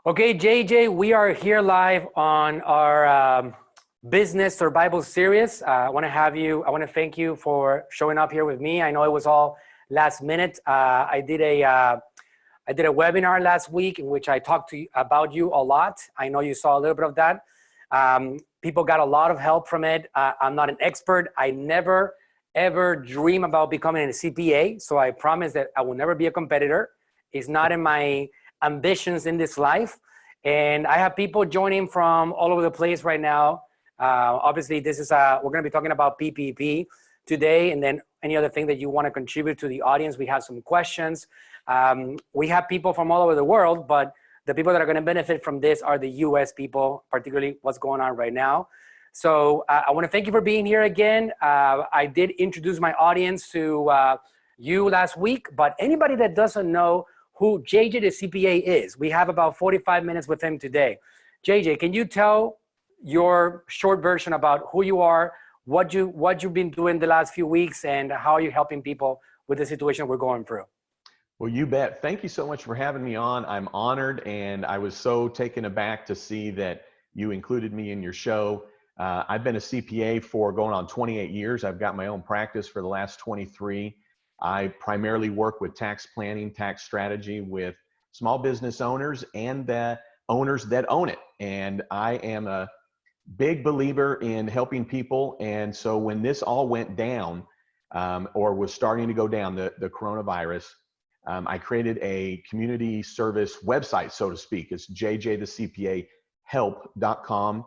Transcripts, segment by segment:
Okay, JJ, we are here live on our business survival series. I want to thank you for showing up here with me. I know it was all last minute. I did a webinar last week in which I talked to you about you a lot. I know you saw a little bit of that. People got a lot of help from it. I'm not an expert. I never, ever dream about becoming a CPA. So I promise that I will never be a competitor. It's not in my ambitions in this life. And I have people joining from all over the place right now. Obviously, this is we're going to be talking about PPP today, and then any other thing that you want to contribute to the audience. We have some questions. We have people from all over the world, but the people that are going to benefit from this are the US people, particularly what's going on right now. So I want to thank you for being here again. I did introduce my audience to you last week, but anybody that doesn't know who JJ the CPA is, we have about 45 minutes with him today. JJ, can you tell your short version about who you are, what you've been doing the last few weeks, and how you're helping people with the situation we're going through? Well, you bet. Thank you so much for having me on. I'm honored, and I was so taken aback to see that you included me in your show. I've been a CPA for going on 28 years. I've got my own practice for the last 23. I primarily work with tax planning, tax strategy with small business owners and the owners that own it. And I am a big believer in helping people. And so when this all went down, or was starting to go down, the coronavirus, I created a community service website, so to speak. It's JJ the CPA help.com.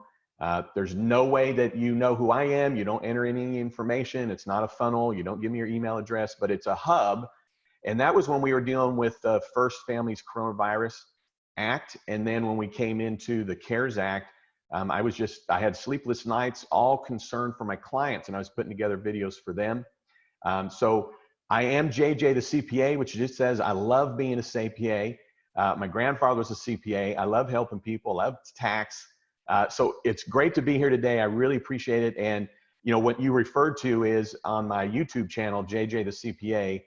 There's no way that you know who I am. You don't enter any information. It's not a funnel. You don't give me your email address, but it's a hub. And that was when we were dealing with the first Families Coronavirus Act. And then when we came into the CARES Act, I had sleepless nights, all concerned for my clients, and I was putting together videos for them. So I am JJ the CPA, which just says I love being a CPA. My grandfather was a CPA. I love helping people. I love tax. So it's great to be here today. I really appreciate it. And you know what you referred to is on my YouTube channel, JJ the CPA,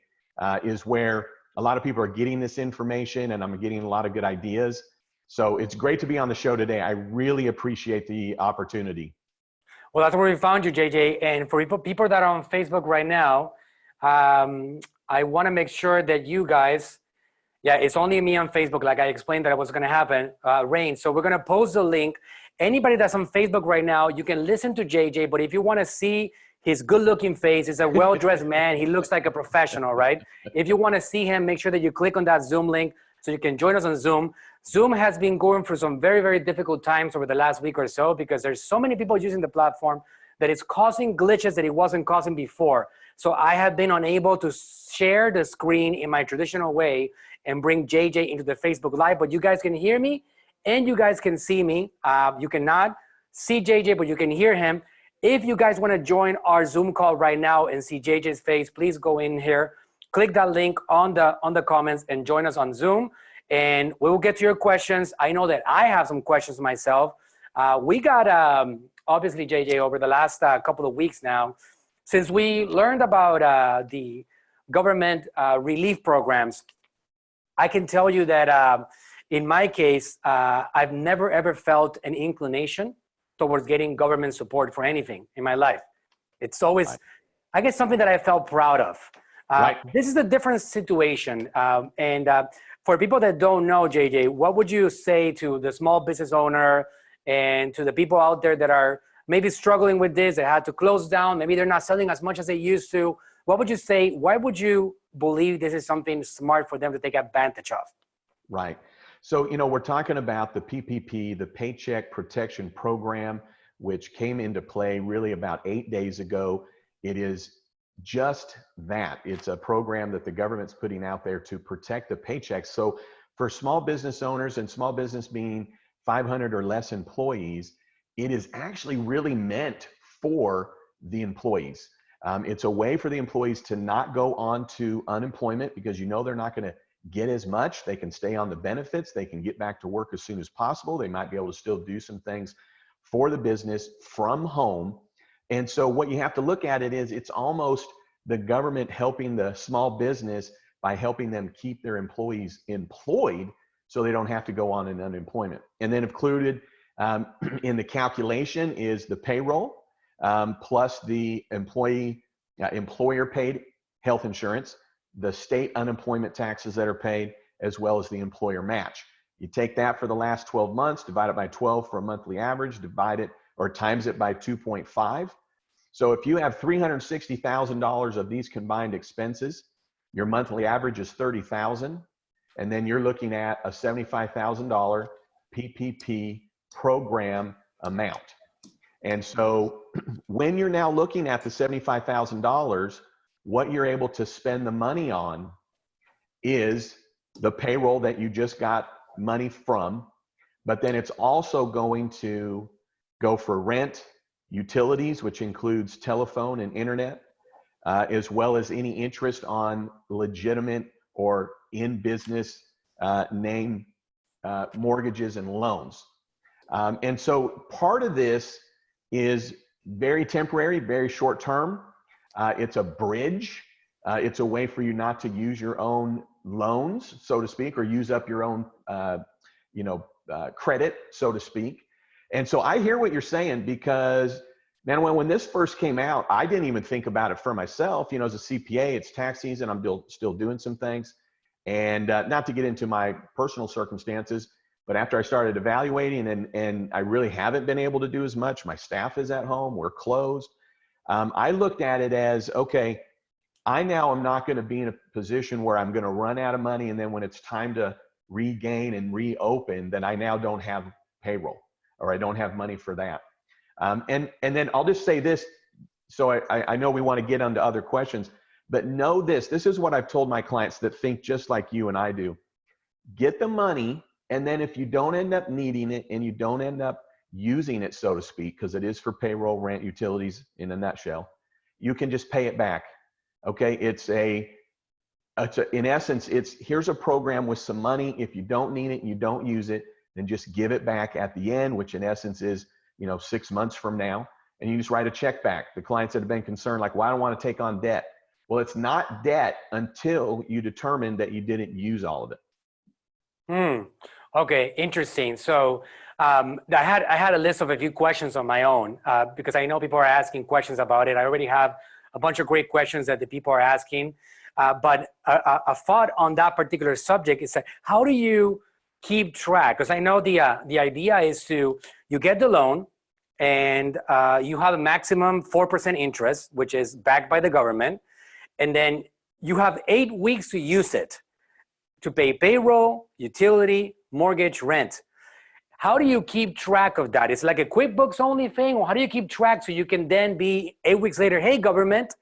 is where a lot of people are getting this information, and I'm getting a lot of good ideas. So it's great to be on the show today. I really appreciate the opportunity. Well, that's where we found you, JJ. And for people that are on Facebook right now, I want to make sure that you guys, yeah, it's only me on Facebook, like I explained that it was going to happen, Rain. So we're going to post the link. Anybody that's on Facebook right now, you can listen to JJ, but if you want to see his good-looking face, he's a well-dressed man. He looks like a professional, right? If you want to see him, make sure that you click on that Zoom link so you can join us on Zoom. Zoom has been going through some very, very difficult times over the last week or so because there's so many people using the platform that it's causing glitches that it wasn't causing before. So I have been unable to share the screen in my traditional way and bring JJ into the Facebook Live, but you guys can hear me and you guys can see me. You cannot see JJ, but you can hear him. If you guys want to join our Zoom call right now and see JJ's face, please go in here, click that link on the comments and join us on Zoom, and we will get to your questions. I know that I have some questions myself. We got, obviously, JJ, over the last couple of weeks now, since we learned about the government relief programs, I can tell you that in my case, I've never ever felt an inclination towards getting government support for anything in my life. It's always, right, I guess, something that I felt proud of. Right. This is a different situation. And for people that don't know, JJ, what would you say to the small business owner and to the people out there that are maybe struggling with this, that had to close down, maybe they're not selling as much as they used to? What would you say? Why would you believe this is something smart for them to take advantage of? Right. So, you know, we're talking about the PPP, the Paycheck Protection Program, which came into play really about 8 days ago. It is just that. It's a program that the government's putting out there to protect the paychecks. So for small business owners, and small business meaning 500 or less employees, it is actually really meant for the employees. It's a way for the employees to not go on to unemployment because you know they're not going to get as much. They can stay on the benefits. They can get back to work as soon as possible. They might be able to still do some things for the business from home. And so what you have to look at it is it's almost the government helping the small business by helping them keep their employees employed so they don't have to go on in unemployment. And then included in the calculation is the payroll plus the employer paid health insurance, the state unemployment taxes that are paid, as well as the employer match. You take that for the last 12 months, divide it by 12 for a monthly average, divide it or times it by 2.5. So if you have $360,000 of these combined expenses, your monthly average is $30,000, and then you're looking at a $75,000 PPP program amount. And so when you're now looking at the $75,000, what you're able to spend the money on is the payroll that you just got money from, but then it's also going to go for rent, utilities, which includes telephone and internet, as well as any interest on legitimate or in business name mortgages and loans. And so part of this is very temporary, very short term. It's a bridge. It's a way for you not to use your own loans, so to speak, or use up your own, credit, so to speak. And so I hear what you're saying, because Manuel, when this first came out, I didn't even think about it for myself. As a CPA, it's tax season. I'm still doing some things, and not to get into my personal circumstances, but after I started evaluating and I really haven't been able to do as much, my staff is at home, we're closed. I looked at it as, okay, I now am not going to be in a position where I'm going to run out of money, and then when it's time to regain and reopen, then I now don't have payroll, or I don't have money for that. And then I'll just say this, so I know we want to get onto other questions, but know this is what I've told my clients that think just like you and I do. Get the money, and then if you don't end up needing it and you don't end up using it, so to speak, because it is for payroll, rent, utilities in a nutshell, you can just pay it back. Okay, in essence, here's a program with some money. If you don't need it and you don't use it, then just give it back at the end, which in essence is 6 months from now, and you just write a check back. The clients that have been concerned, like, well, I don't want to take on debt. Well, it's not debt until you determine that you didn't use all of it. Okay, interesting. So I had a list of a few questions on my own because I know people are asking questions about it. I already have a bunch of great questions that the people are asking. But a thought on that particular subject is that how do you keep track? Because I know the idea is you get the loan and you have a maximum 4% interest, which is backed by the government. And then you have 8 weeks to use it to pay payroll, utility, mortgage, rent. How do you keep track of that? It's like a QuickBooks only thing, or how do you keep track so you can then be 8 weeks later, hey, government,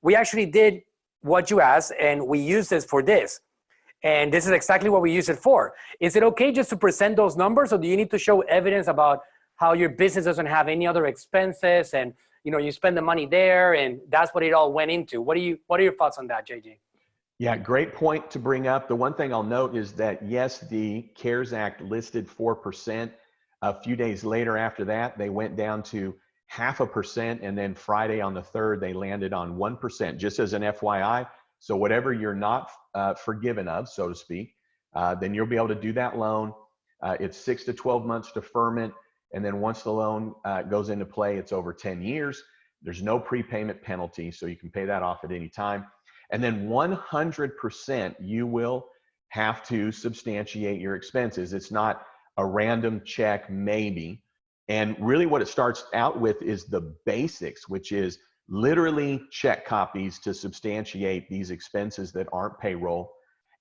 we actually did what you asked and we used this for this. And this is exactly what we use it for. Is it okay just to present those numbers, or do you need to show evidence about how your business doesn't have any other expenses and you spend the money there and that's what it all went into? What are your thoughts on that, JJ? Yeah, great point to bring up. The one thing I'll note is that, yes, the CARES Act listed 4%. A few days later after that, they went down to 0.5%. And then Friday on the 3rd, they landed on 1%, just as an FYI. So whatever you're not forgiven of, so to speak, then you'll be able to do that loan. It's 6 to 12 months deferment. And then once the loan goes into play, it's over 10 years. There's no prepayment penalty, so you can pay that off at any time. And then 100% you will have to substantiate your expenses. It's not a random check, maybe. And really what it starts out with is the basics, which is literally check copies to substantiate these expenses that aren't payroll,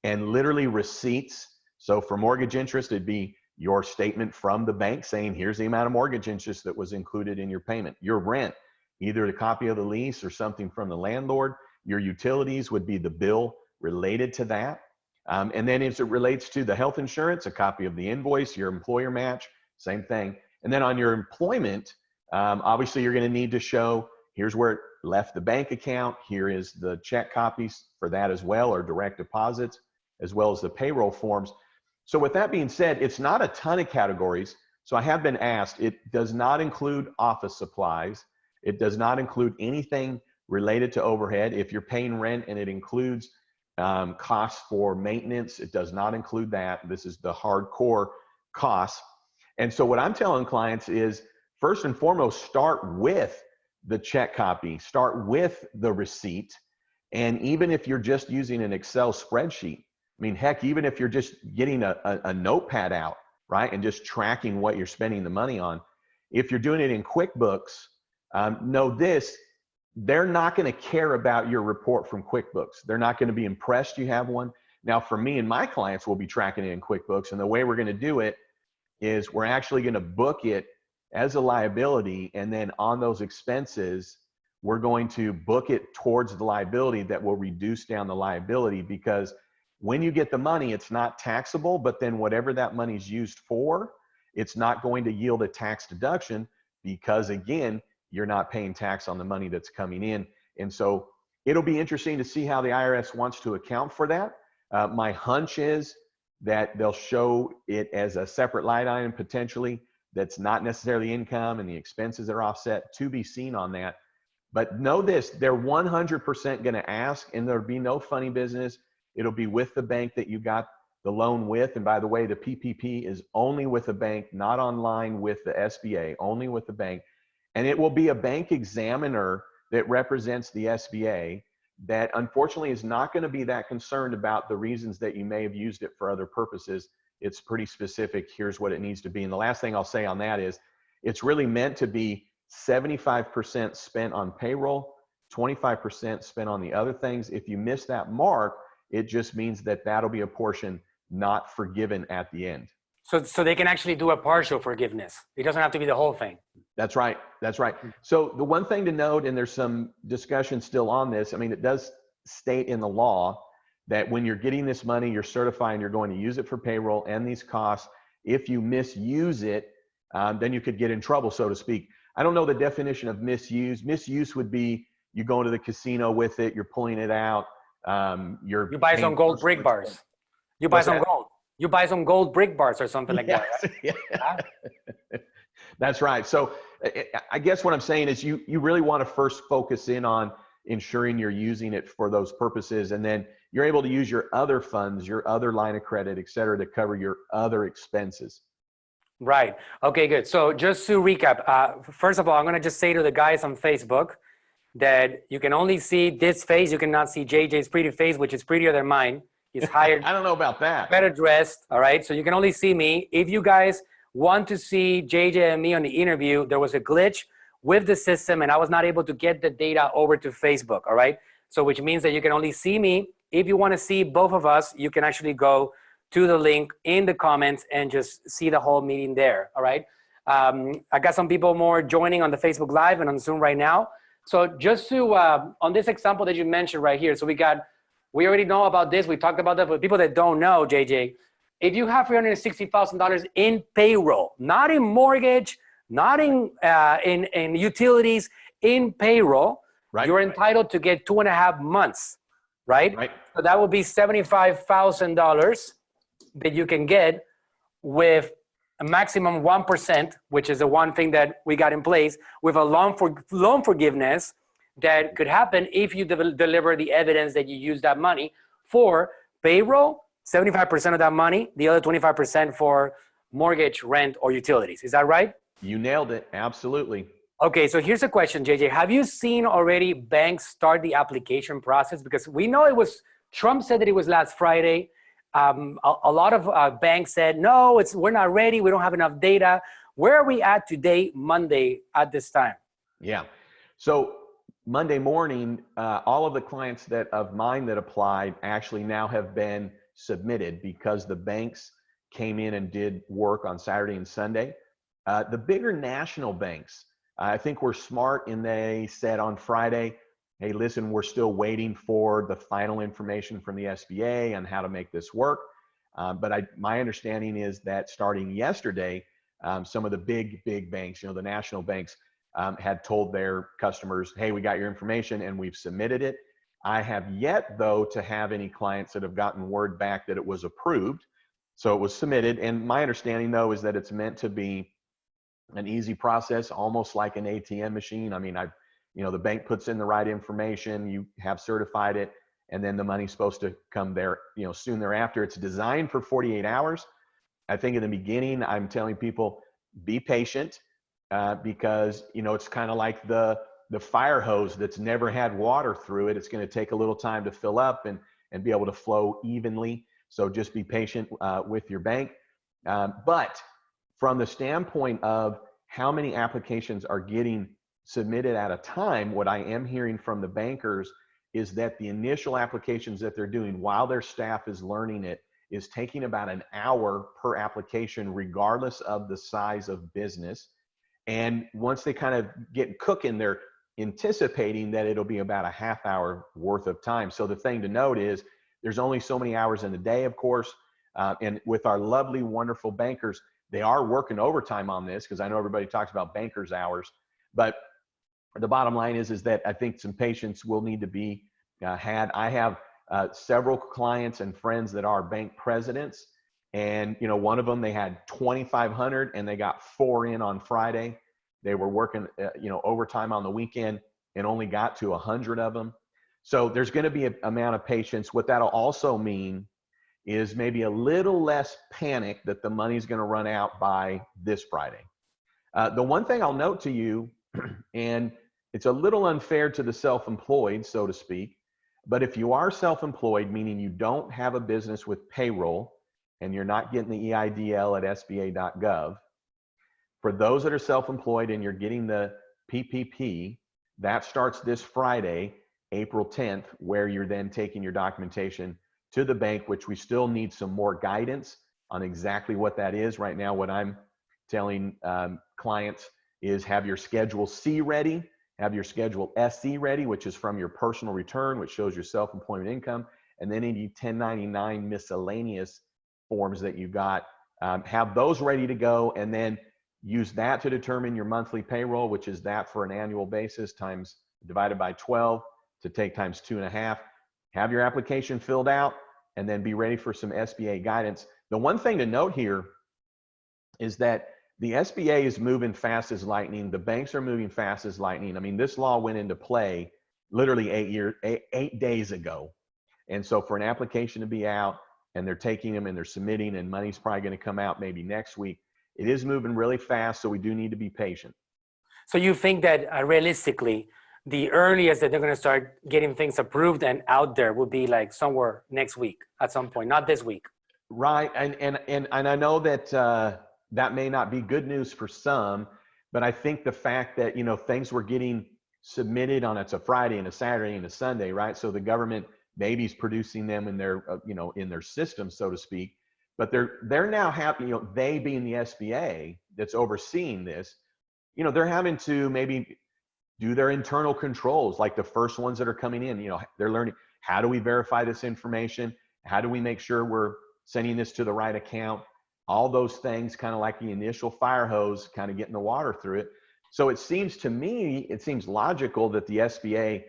and literally receipts. So for mortgage interest, it'd be your statement from the bank saying, here's the amount of mortgage interest that was included in your payment. Your rent, either a copy of the lease or something from the landlord. Your utilities would be the bill related to that. And then as it relates to the health insurance, a copy of the invoice, your employer match, same thing. And then on your employment, obviously you're going to need to show, here's where it left the bank account. Here is the check copies for that as well, or direct deposits, as well as the payroll forms. So with that being said, it's not a ton of categories. So I have been asked, it does not include office supplies. It does not include anything related to overhead. If you're paying rent and it includes costs for maintenance. It does not include that. This is the hardcore costs. And so what I'm telling clients is, first and foremost, start with the check copy, start with the receipt. And even if you're just using an Excel spreadsheet, I mean, heck, even if you're just getting a notepad out, right, and just tracking what you're spending the money on, if you're doing it in QuickBooks, know this, they're not going to care about your report from QuickBooks. They're not going to be impressed you have one. Now, for me and my clients, we'll be tracking it in QuickBooks, and the way we're going to do it is we're actually going to book it as a liability, and then on those expenses, we're going to book it towards the liability that will reduce down the liability, because when you get the money, it's not taxable, but then whatever that money is used for, it's not going to yield a tax deduction, because again, you're not paying tax on the money that's coming in. And so it'll be interesting to see how the IRS wants to account for that. My hunch is that they'll show it as a separate line item potentially that's not necessarily income, and the expenses are offset, to be seen on that. But know this, they're 100% going to ask, and there'll be no funny business. It'll be with the bank that you got the loan with. And by the way, the PPP is only with the bank, not online with the SBA, only with the bank. And it will be a bank examiner that represents the SBA that unfortunately is not going to be that concerned about the reasons that you may have used it for other purposes. It's pretty specific. Here's what it needs to be. And the last thing I'll say on that is it's really meant to be 75% spent on payroll, 25% spent on the other things. If you miss that mark, it just means that that'll be a portion not forgiven at the end. So they can actually do a partial forgiveness. It doesn't have to be the whole thing. That's right. That's right. So the one thing to note, and there's some discussion still on this, I mean, it does state in the law that when you're getting this money, you're certifying you're going to use it for payroll and these costs. If you misuse it, then you could get in trouble, so to speak. I don't know the definition of misuse. Misuse would be you go into the casino with it, you're pulling it out. You buy some gold brick bars. You buy some gold. You buy some gold brick bars or something like that. Right? Yeah. That's right. So I guess what I'm saying is you really want to first focus in on ensuring you're using it for those purposes, and then you're able to use your other funds, your other line of credit, et cetera, to cover your other expenses. Right. Okay, good. So just to recap, first of all, I'm going to just say to the guys on Facebook that you can only see this face. You cannot see JJ's pretty face, which is prettier than mine. He's hired. I don't know about that. Better dressed. All right. So you can only see me. If you guys want to see JJ and me on the interview, there was a glitch with the system and I was not able to get the data over to Facebook. All right. So which means that you can only see me. If you want to see both of us, you can actually go to the link in the comments and just see the whole meeting there. All right. I got some people more joining on the Facebook Live and on Zoom right now. So just to, on this example that you mentioned right here, so we already know about this. We talked about that. For people that don't know, JJ, if you have $360,000 in payroll, not in mortgage, not in utilities, in payroll, right, you're entitled to get 2.5 months, right? Right. So that would be $75,000 that you can get with a maximum 1%, which is the one thing that we got in place, with a loan forgiveness that could happen if you deliver the evidence that you use that money for payroll, 75% of that money, the other 25% for mortgage, rent, or utilities. Is that right? You nailed it. Absolutely. Okay, so here's a question, JJ. Have you seen already banks start the application process? Because we know Trump said that it was last Friday. A lot of banks said, no, we're not ready. We don't have enough data. Where are we at today, Monday, at this time? Yeah. So Monday morning, all of the clients of mine that applied actually now have been submitted because the banks came in and did work on Saturday and Sunday. The bigger national banks, I think were smart, and they said on Friday, hey, listen, we're still waiting for the final information from the SBA on how to make this work. But my understanding is that starting yesterday, some of the big banks, the national banks, had told their customers, hey, we got your information and we've submitted it. I have yet, though, to have any clients that have gotten word back that it was approved. So it was submitted. And my understanding, though, is that it's meant to be an easy process, almost like an ATM machine. I mean, the bank puts in the right information, you have certified it, and then the money's supposed to come there, soon thereafter. It's designed for 48 hours. I think in the beginning, I'm telling people, be patient, because, it's kind of like the fire hose that's never had water through it. It's going to take a little time to fill up and be able to flow evenly. So just be patient with your bank. But from the standpoint of how many applications are getting submitted at a time, what I am hearing from the bankers is that the initial applications that they're doing while their staff is learning it is taking about an hour per application, regardless of the size of business. And once they kind of get cooking, they're anticipating that it'll be about a half hour worth of time. So the thing to note is there's only so many hours in the day, of course. And with our lovely, wonderful bankers, they are working overtime on this, because I know everybody talks about bankers' hours. But the bottom line is that I think some patience will need to be had. I have several clients and friends that are bank presidents, and one of them, they had 2,500 and they got 4 in on Friday. They were working overtime on the weekend and only got to 100 of them. So there's going to be an amount of patience. What that'll also mean is maybe a little less panic that the money's going to run out by this Friday. The one thing I'll note to you, and it's a little unfair to the self-employed, so to speak, but if you are self-employed, meaning you don't have a business with payroll and you're not getting the EIDL at SBA.gov, for those that are self-employed and you're getting the PPP, that starts this Friday, April 10th, where you're then taking your documentation to the bank, which we still need some more guidance on exactly what that is. Right now, what I'm telling clients is have your Schedule C ready, have your Schedule SC ready, which is from your personal return, which shows your self-employment income, and then any 1099 miscellaneous forms that you got, have those ready to go, and then use that to determine your monthly payroll, which is that for an annual basis times divided by 12 to take times 2.5. Have your application filled out, and then be ready for some SBA guidance. The one thing to note here is that the SBA is moving fast as lightning. The banks are moving fast as lightning. I mean, this law went into play literally 8 days ago. And so for an application to be out and they're taking them and they're submitting and money's probably going to come out maybe next week, it is moving really fast. So we do need to be patient. So you think that realistically, the earliest that they're going to start getting things approved and out there would be like somewhere next week at some point, not this week? Right. And I know that that may not be good news for some, but I think the fact that, things were getting submitted on, it's a Friday and a Saturday and a Sunday, right? So the government maybe is producing them in their, in their system, so to speak, but they're now happy, they being the SBA that's overseeing this, they're having to maybe do their internal controls, like the first ones that are coming in, they're learning, how do we verify this information? How do we make sure we're sending this to the right account? All those things, kind of like the initial fire hose, kind of getting the water through it. So it seems to me, it seems logical that the SBA,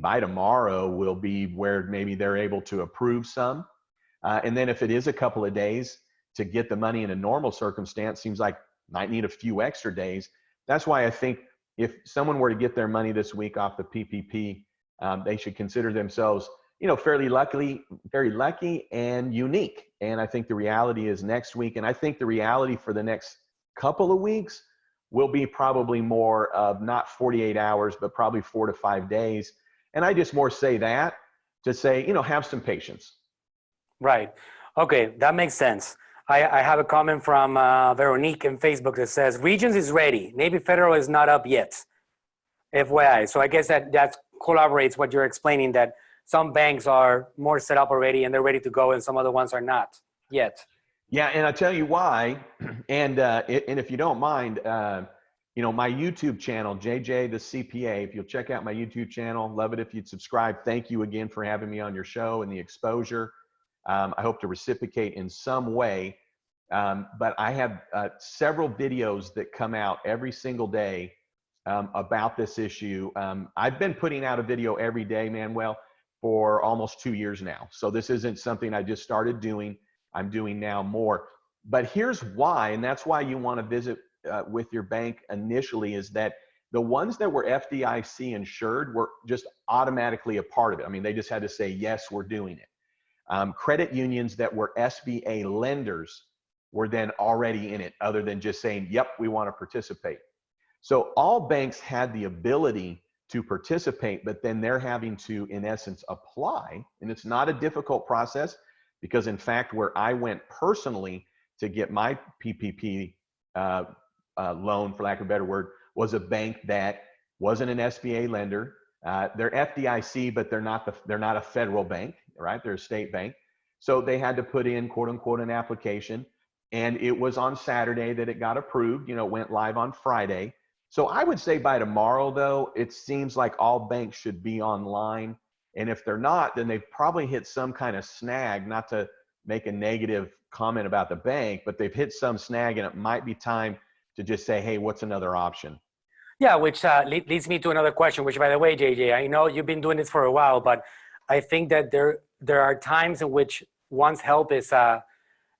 by tomorrow will be where maybe they're able to approve some. And then if it is a couple of days to get the money in a normal circumstance, seems like might need a few extra days. That's why I think if someone were to get their money this week off the PPP, they should consider themselves, very lucky and unique. And I think the reality is next week, and I think the reality for the next couple of weeks will be probably more of not 48 hours, but probably 4 to 5 days. And I just more say that to say, have some patience. Right. Okay, that makes sense. I have a comment from Veronique in Facebook that says, Regions is ready. Navy Federal is not up yet. FYI. So I guess that corroborates what you're explaining, that some banks are more set up already and they're ready to go, and some other ones are not yet. Yeah, and I'll tell you why. And if you don't mind, my YouTube channel, JJ the CPA, if you'll check out my YouTube channel, love it if you'd subscribe. Thank you again for having me on your show and the exposure. I hope to reciprocate in some way. But I have several videos that come out every single day about this issue. I've been putting out a video every day, Manuel, for almost 2 years now. So this isn't something I just started doing. I'm doing now more. But here's why, and that's why you want to visit with your bank initially, is that The ones that were FDIC insured were just automatically a part of it. I mean, they just had to say, yes, we're doing it. Credit unions that were SBA lenders were then already in it, other than just saying, yep, we want to participate. So all banks had the ability to participate, but then they're having to, in essence, apply. And it's not a difficult process, because in fact, where I went personally to get my PPP loan, for lack of a better word, was a bank that wasn't an SBA lender. They're FDIC, but they're not a federal bank, right? They're a state bank. So they had to put in, quote unquote, an application. And it was on Saturday that it got approved. You know, it went live on Friday. So I would say by tomorrow, though, it seems like all banks should be online. And if they're not, then they've probably hit some kind of snag, not to make a negative comment about the bank, but they've hit some snag, and it might be time to just say, hey, what's another option? Yeah, which leads me to another question, which, by the way, JJ, I know you've been doing this for a while, but I think that there are times in which one's help is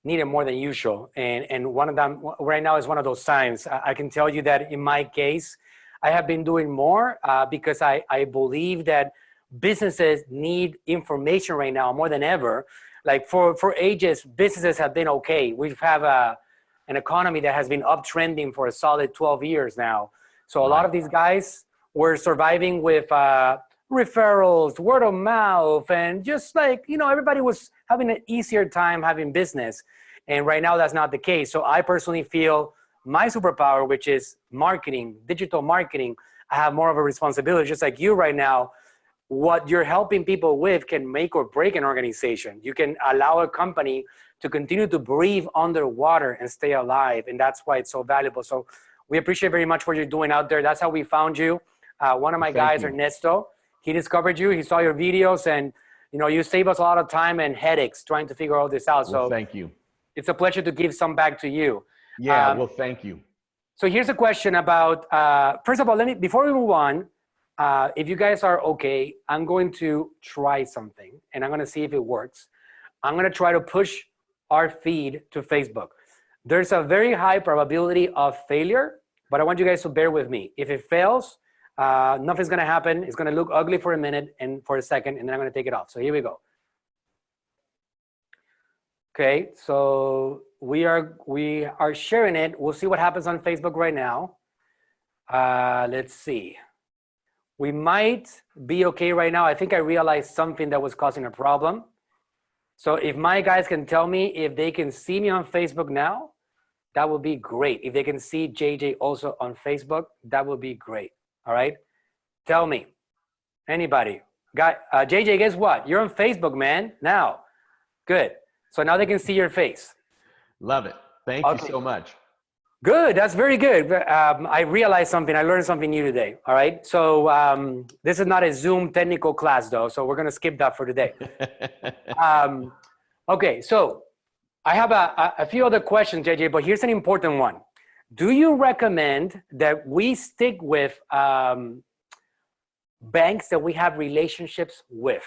needed more than usual. And one of them right now is one of those times. I can tell you that in my case, I have been doing more because I believe that businesses need information right now more than ever. Like for ages, businesses have been okay. We have an economy that has been uptrending for a solid 12 years now. So a lot of these guys were surviving with referrals, word of mouth, and just like, you know, everybody was having an easier time having business. And right now that's not the case. So I personally feel my superpower, which is marketing, digital marketing, I have more of a responsibility, just like you right now. What you're helping people with can make or break an organization. You can allow a company to continue to breathe underwater and stay alive. And that's why it's so valuable. So we appreciate very much what you're doing out there. That's how we found you. One of my guys, Ernesto, he discovered you. He saw your videos, and you know, you save us a lot of time and headaches trying to figure all this out. Well, so thank you. It's a pleasure to give some back to you. Yeah, well, thank you. So here's a question about, first of all, before we move on, if you guys are okay, I'm going to try something and I'm going to see if it works. I'm going to try to push our feed to Facebook. There's a very high probability of failure, but I want you guys to bear with me. If it fails, nothing's going to happen. It's going to look ugly for a minute and for a second, and then I'm going to take it off. So here we go. Okay, so we are sharing it. We'll see what happens on Facebook right now. Let's see. We might be okay right now. I think I realized something that was causing a problem. So if my guys can tell me if they can see me on Facebook now, that would be great. If they can see JJ also on Facebook, that would be great. All right, tell me, anybody. JJ, guess what? You're on Facebook, man, now. Good. So now they can see your face. Love it. Thank you so much. Good. That's very good. I realized something. I learned something new today. All right. So this is not a Zoom technical class, though. So we're going to skip that for today. Okay. So I have a few other questions, JJ, but here's an important one. Do you recommend that we stick with banks that we have relationships with?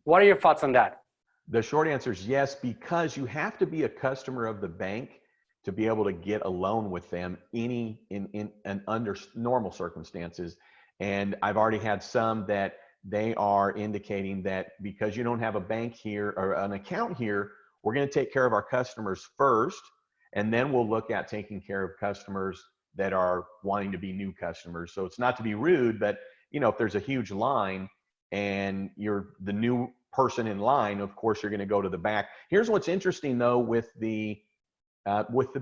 What are your thoughts on that? The short answer is yes, because you have to be a customer of the bank to be able to get a loan with them under normal circumstances. And I've already had some that they are indicating that because you don't have a bank here or an account here, we're going to take care of our customers first, and then we'll look at taking care of customers that are wanting to be new customers. So it's not to be rude, but you know, if there's a huge line and you're the new person in line, of course you're going to go to the back. Here's what's interesting though with the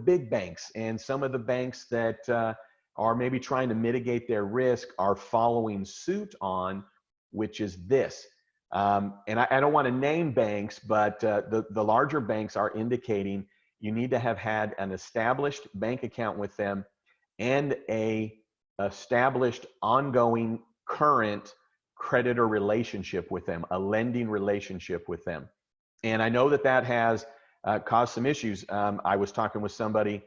big banks, and some of the banks that are maybe trying to mitigate their risk are following suit on, which is this. And I don't want to name banks, but the larger banks are indicating you need to have had an established bank account with them and a established ongoing current creditor relationship with them, a lending relationship with them. And I know that that has caused some issues. I was talking with somebody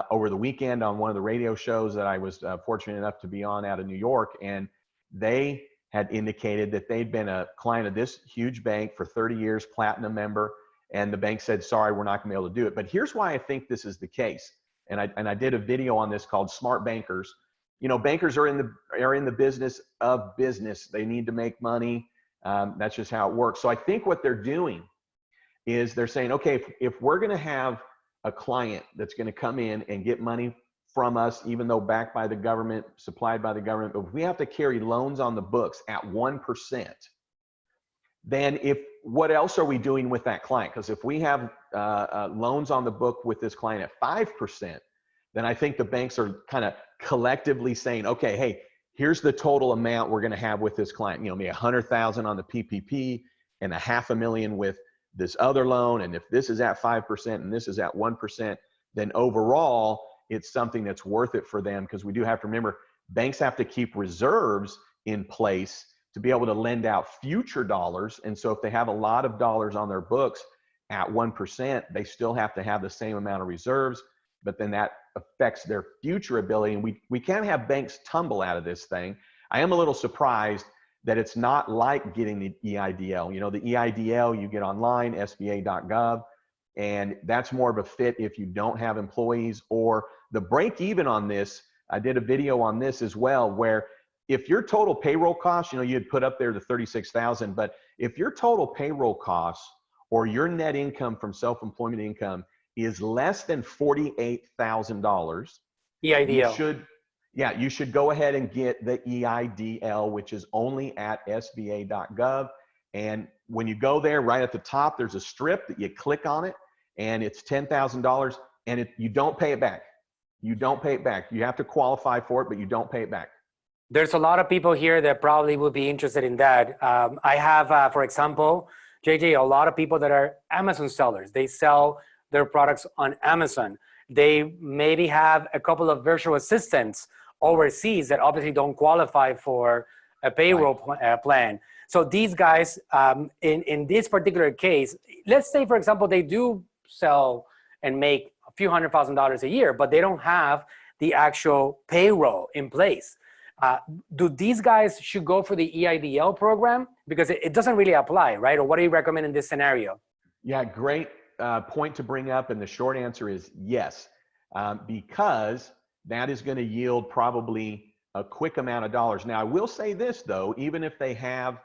over the weekend on one of the radio shows that I was fortunate enough to be on out of New York, and they had indicated that they'd been a client of this huge bank for 30 years, platinum member, and the bank said, sorry, we're not gonna be able to do it. But here's why I think this is the case. And I did a video on this called Smart Bankers, you know, bankers are in the business of business. They need to make money. That's just how it works. So I think what they're doing is they're saying, okay, if we're going to have a client that's going to come in and get money from us, even though backed by the government, supplied by the government, but if we have to carry loans on the books at 1%, then what else are we doing with that client? Because if we have loans on the book with this client at 5%, then I think the banks are kind of collectively saying, okay, hey, here's the total amount we're going to have with this client. You know, maybe 100,000 on the PPP and $500,000 with this other loan. And if this is at 5% and this is at 1%, then overall it's something that's worth it for them, because we do have to remember banks have to keep reserves in place to be able to lend out future dollars. And so if they have a lot of dollars on their books at 1%, they still have to have the same amount of reserves, but then that affects their future ability. And we can't have banks tumble out of this thing. I am a little surprised that it's not like getting the EIDL. You know, the EIDL you get online, SBA.gov, and that's more of a fit if you don't have employees. Or the break even on this, I did a video on this as well, where if your total payroll costs, you know, you'd put up there the 36,000, but if your total payroll costs or your net income from self-employment income is less than $48,000, EIDL. you should go ahead and get the EIDL, which is only at SBA.gov. And when you go there, right at the top, there's a strip that you click on it, and it's $10,000, and you don't pay it back. You don't pay it back. You have to qualify for it, but you don't pay it back. There's a lot of people here that probably would be interested in that. I have, for example, JJ, a lot of people that are Amazon sellers. They sell their products on Amazon. They maybe have a couple of virtual assistants overseas that obviously don't qualify for a payroll plan. So these guys, in this particular case, let's say, for example, they do sell and make a few $100,000 a year, but they don't have the actual payroll in place. Do these guys should go for the EIDL program? Because it doesn't really apply, right? Or what do you recommend in this scenario? Yeah, great point to bring up. And the short answer is yes, because that is going to yield probably a quick amount of dollars. Now, I will say this, though, even if they have,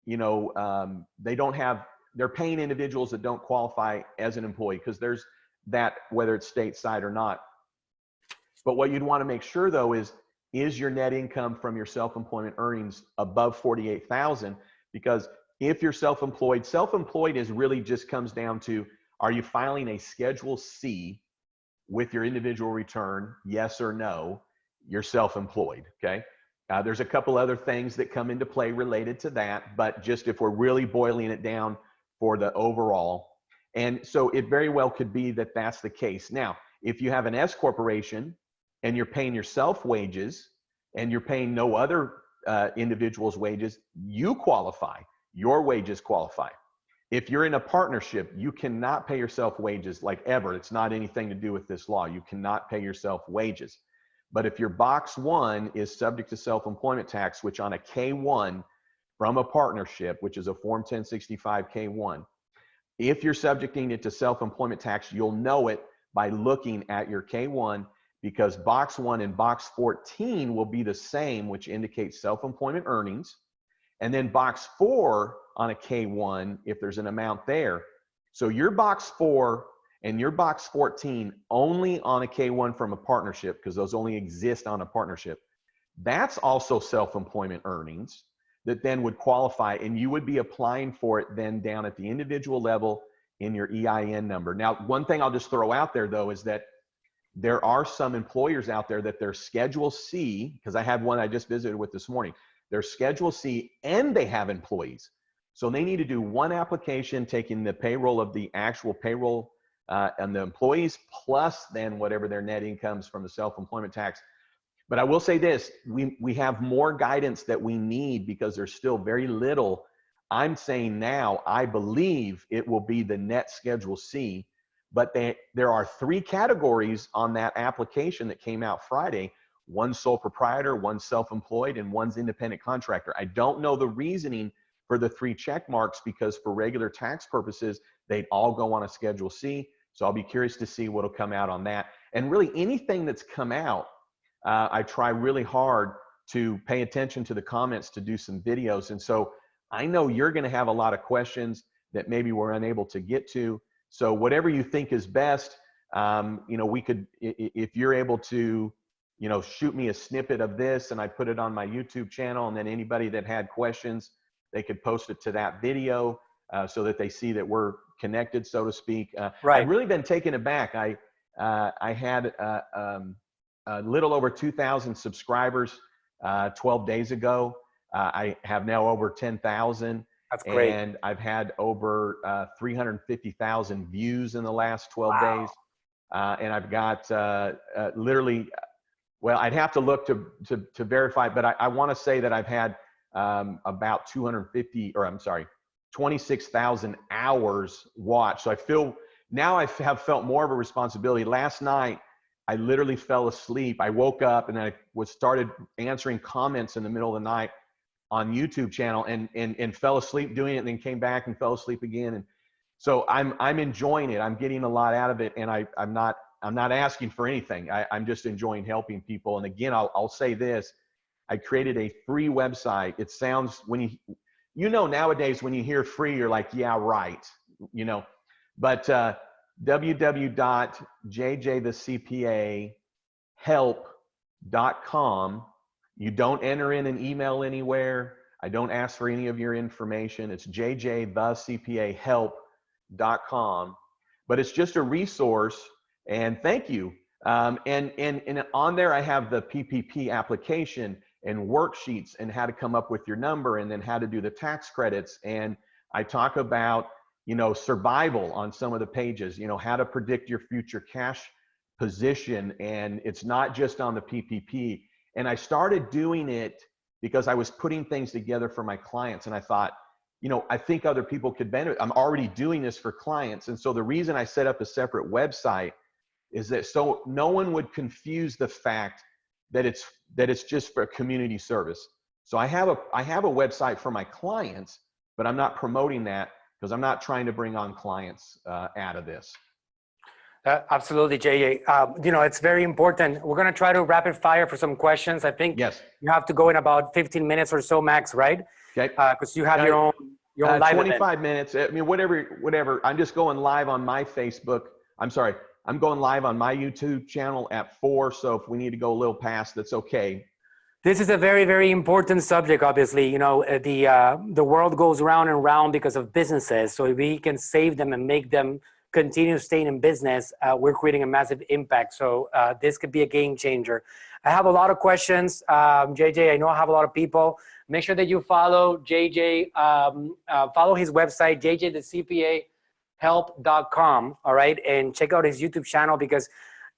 you know, they're paying individuals that don't qualify as an employee, because there's that, whether it's stateside or not. But what you'd want to make sure, though, is your net income from your self-employment earnings above 48,000? Because if you're self-employed is really just comes down to, are you filing a Schedule C with your individual return? Yes or no, you're self-employed, okay? There's a couple other things that come into play related to that, but just if we're really boiling it down for the overall. And so it very well could be that that's the case. Now, if you have an S corporation and you're paying yourself wages and you're paying no other individual's wages, you qualify. Your wages qualify. If you're in a partnership, you cannot pay yourself wages, like ever. It's not anything to do with this law. You cannot pay yourself wages. But if your box 1 is subject to self-employment tax, which on a K1 from a partnership, which is a Form 1065 K1, if you're subjecting it to self-employment tax, you'll know it by looking at your K1, because box 1 and box 14 will be the same, which indicates self-employment earnings. And then box 4 on a K1, if there's an amount there. So your box 4 and your box 14 only on a K1 from a partnership, because those only exist on a partnership. That's also self-employment earnings that then would qualify, and you would be applying for it then down at the individual level in your EIN number. Now, one thing I'll just throw out there, though, is that there are some employers out there that they're Schedule C, because I had one I just visited with this morning. They're Schedule C and they have employees. So they need to do one application taking the payroll of the actual payroll and the employees, plus then whatever their net incomes from the self-employment tax. But I will say this, we have more guidance that we need, because there's still very little. I'm saying now, I believe it will be the net Schedule C, but there are 3 categories on that application that came out Friday. One's sole proprietor, one's self-employed, and one's independent contractor. I don't know the reasoning for the 3 check marks, because for regular tax purposes, they'd all go on a Schedule C. So I'll be curious to see what'll come out on that. And really anything that's come out I try really hard to pay attention to the comments to do some videos. And so I know you're going to have a lot of questions that maybe we're unable to get to. So whatever you think is best, you know, we could, if you're able to, you know, shoot me a snippet of this and I put it on my YouTube channel, and then anybody that had questions, they could post it to that video so that they see that we're connected, so to speak. Right. I've really been taken aback. I had a little over 2,000 subscribers 12 days ago. I have now over 10,000. That's great. And I've had over 350,000 views in the last 12 days. And I've got literally, well, I'd have to look to verify, but I want to say that I've had about 26,000 hours watched. So I feel, now I have felt more of a responsibility. Last night, I literally fell asleep. I woke up and I started answering comments in the middle of the night on YouTube channel and fell asleep doing it, and then came back and fell asleep again. And so I'm enjoying it. I'm getting a lot out of it, and I'm not asking for anything. I'm just enjoying helping people. And again, I'll say this: I created a free website. It sounds, when you know nowadays when you hear free, you're like, yeah, right, you know. But www.jjthecpa.help.com. You don't enter in an email anywhere. I don't ask for any of your information. It's jjthecpa.help.com. But it's just a resource, and thank you. And on there I have the PPP application and worksheets and how to come up with your number, and then how to do the tax credits. And I talk about, you know, survival on some of the pages, you know, how to predict your future cash position. And it's not just on the PPP. And I started doing it because I was putting things together for my clients. And I thought, you know, I think other people could benefit. I'm already doing this for clients. And so the reason I set up a separate website is that so no one would confuse the fact that it's just for community service. So I have a website for my clients, but I'm not promoting that because I'm not trying to bring on clients out of this. Absolutely, JJ. You know, it's very important. We're going to try to rapid fire for some questions. I think yes. You have to go in about 15 minutes or so max, right? Okay. Because you have your own live 25 event. minutes. I mean, whatever. I'm just going live on my Facebook. I'm sorry. I'm going live on my YouTube channel at 4. So if we need to go a little past, that's okay. This is a very, very important subject, obviously. You know, the world goes round and round because of businesses. So if we can save them and make them continue staying in business, we're creating a massive impact. So this could be a game changer. I have a lot of questions. JJ, I know I have a lot of people. Make sure that you follow JJ, follow his website, JJ the CPA help.com, all right? And check out his YouTube channel because,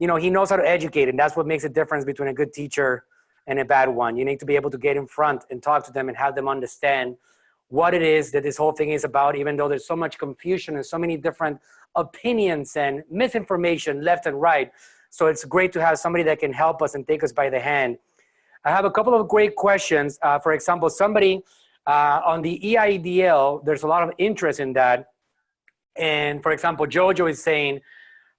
you know, he knows how to educate, and that's what makes a difference between a good teacher and a bad one. You need to be able to get in front and talk to them and have them understand what it is that this whole thing is about, even though there's so much confusion and so many different opinions and misinformation left and right. So it's great to have somebody that can help us and take us by the hand. I have a couple of great questions. For example, somebody on the EIDL, there's a lot of interest in that. And for example, Jojo is saying,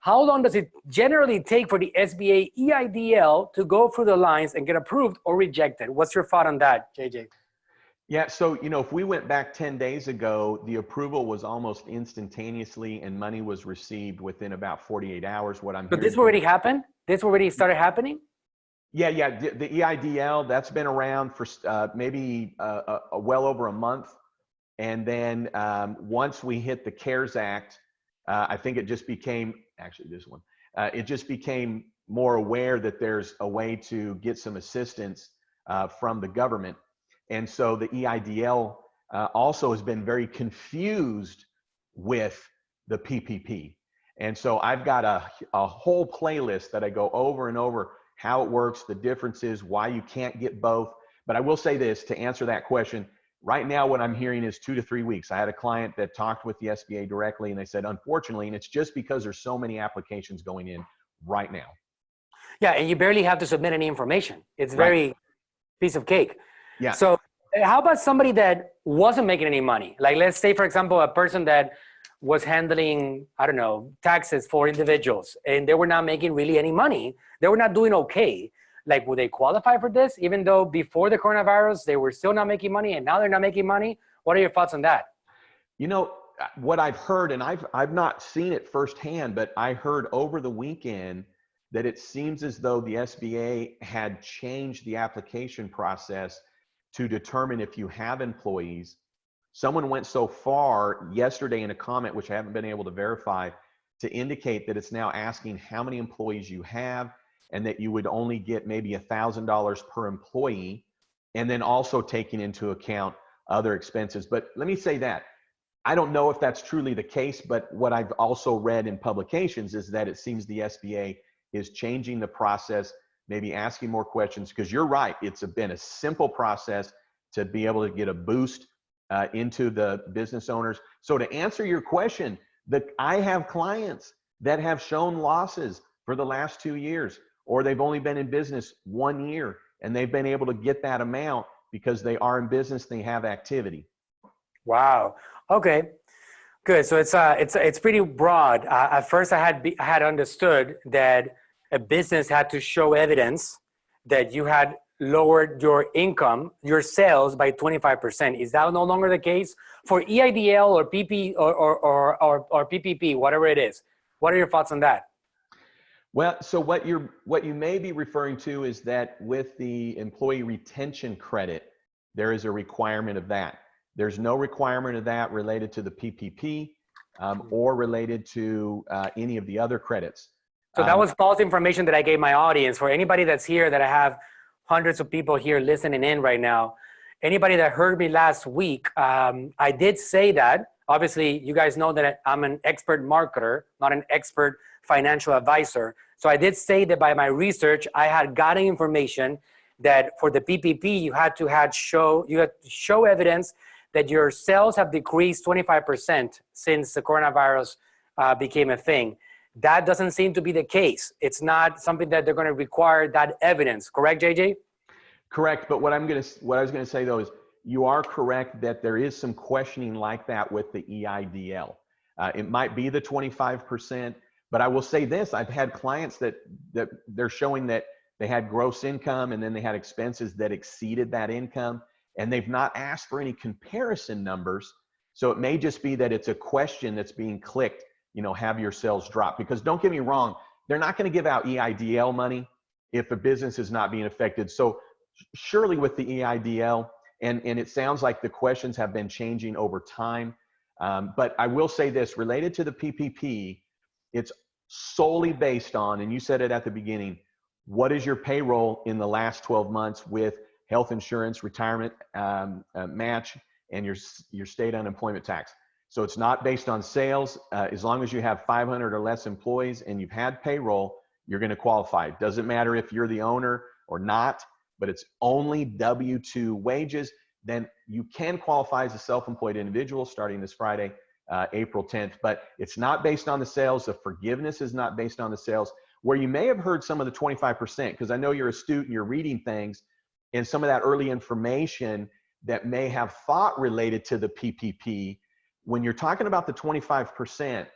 how long does it generally take for the SBA EIDL to go through the lines and get approved or rejected? What's your thought on that, JJ? Yeah, so, you know, if we went back 10 days ago, the approval was almost instantaneously and money was received within about 48 hours. But this already happened? This already started happening? Yeah, the EIDL, that's been around for maybe well over a month. And then once we hit the CARES Act, I think it just became, actually this one, it just became more aware that there's a way to get some assistance from the government. And so the EIDL also has been very confused with the PPP. And so I've got a whole playlist that I go over and over, how it works, the differences, why you can't get both. But I will say this, to answer that question, right now what I'm hearing is 2 to 3 weeks. I had a client that talked with the SBA directly, and they said, unfortunately, and it's just because there's so many applications going in right now. Yeah, and you barely have to submit any information. It's very piece of cake. Yeah. So how about somebody that wasn't making any money? Like, let's say, for example, a person that was handling, I don't know, taxes for individuals, and they were not making really any money. They were not doing okay. Like, will they qualify for this, even though before the coronavirus, they were still not making money and now they're not making money? What are your thoughts on that? You know, what I've heard, and I've not seen it firsthand, but I heard over the weekend that it seems as though the SBA had changed the application process to determine if you have employees. Someone went so far yesterday in a comment, which I haven't been able to verify, to indicate that it's now asking how many employees you have and that you would only get maybe $1,000 per employee, and then also taking into account other expenses. But let me say that I don't know if that's truly the case, but what I've also read in publications is that it seems the SBA is changing the process, maybe asking more questions, because you're right, it's been a simple process to be able to get a boost into the business owners. So to answer your question, I have clients that have shown losses for the last 2 years, or they've only been in business 1 year, and they've been able to get that amount because they are in business, they have activity. Wow. Okay. Good. So it's pretty broad. At first, I had understood that a business had to show evidence that you had lowered your income, your sales by 25%. Is that no longer the case for EIDL or PP or PPP, whatever it is? What are your thoughts on that? Well, so what you may be referring to is that with the employee retention credit, there is a requirement of that. There's no requirement of that related to the PPP or related to any of the other credits. So that was false information that I gave my audience. For anybody that's here, that I have hundreds of people here listening in right now, anybody that heard me last week, I did say that. Obviously, you guys know that I'm an expert marketer, not an expert financial advisor. So I did say that by my research, I had gotten information that for the PPP, you had to show evidence that your sales have decreased 25% since the coronavirus became a thing. That doesn't seem to be the case. It's not something that they're going to require that evidence. Correct, JJ? Correct. But what I was going to say though is you are correct that there is some questioning like that with the EIDL. It might be the 25%, but I will say this: I've had clients that they're showing that they had gross income and then they had expenses that exceeded that income, and they've not asked for any comparison numbers. So it may just be that it's a question that's being clicked, have your sales drop. Because don't get me wrong, they're not going to give out EIDL money if the business is not being affected. So surely with the EIDL, and it sounds like the questions have been changing over time. But I will say this, related to the PPP, it's solely based on, and you said it at the beginning, what is your payroll in the last 12 months with health insurance, retirement match, and your state unemployment tax. So it's not based on sales. As long as you have 500 or less employees and you've had payroll, you're going to qualify. It doesn't matter if you're the owner or not, but it's only W-2 wages. Then you can qualify as a self-employed individual starting this Friday, April 10th. But it's not based on the sales. The forgiveness is not based on the sales. Where you may have heard some of the 25%, because I know you're astute and you're reading things, and some of that early information that may have thought related to the PPP. When you're talking about the 25%,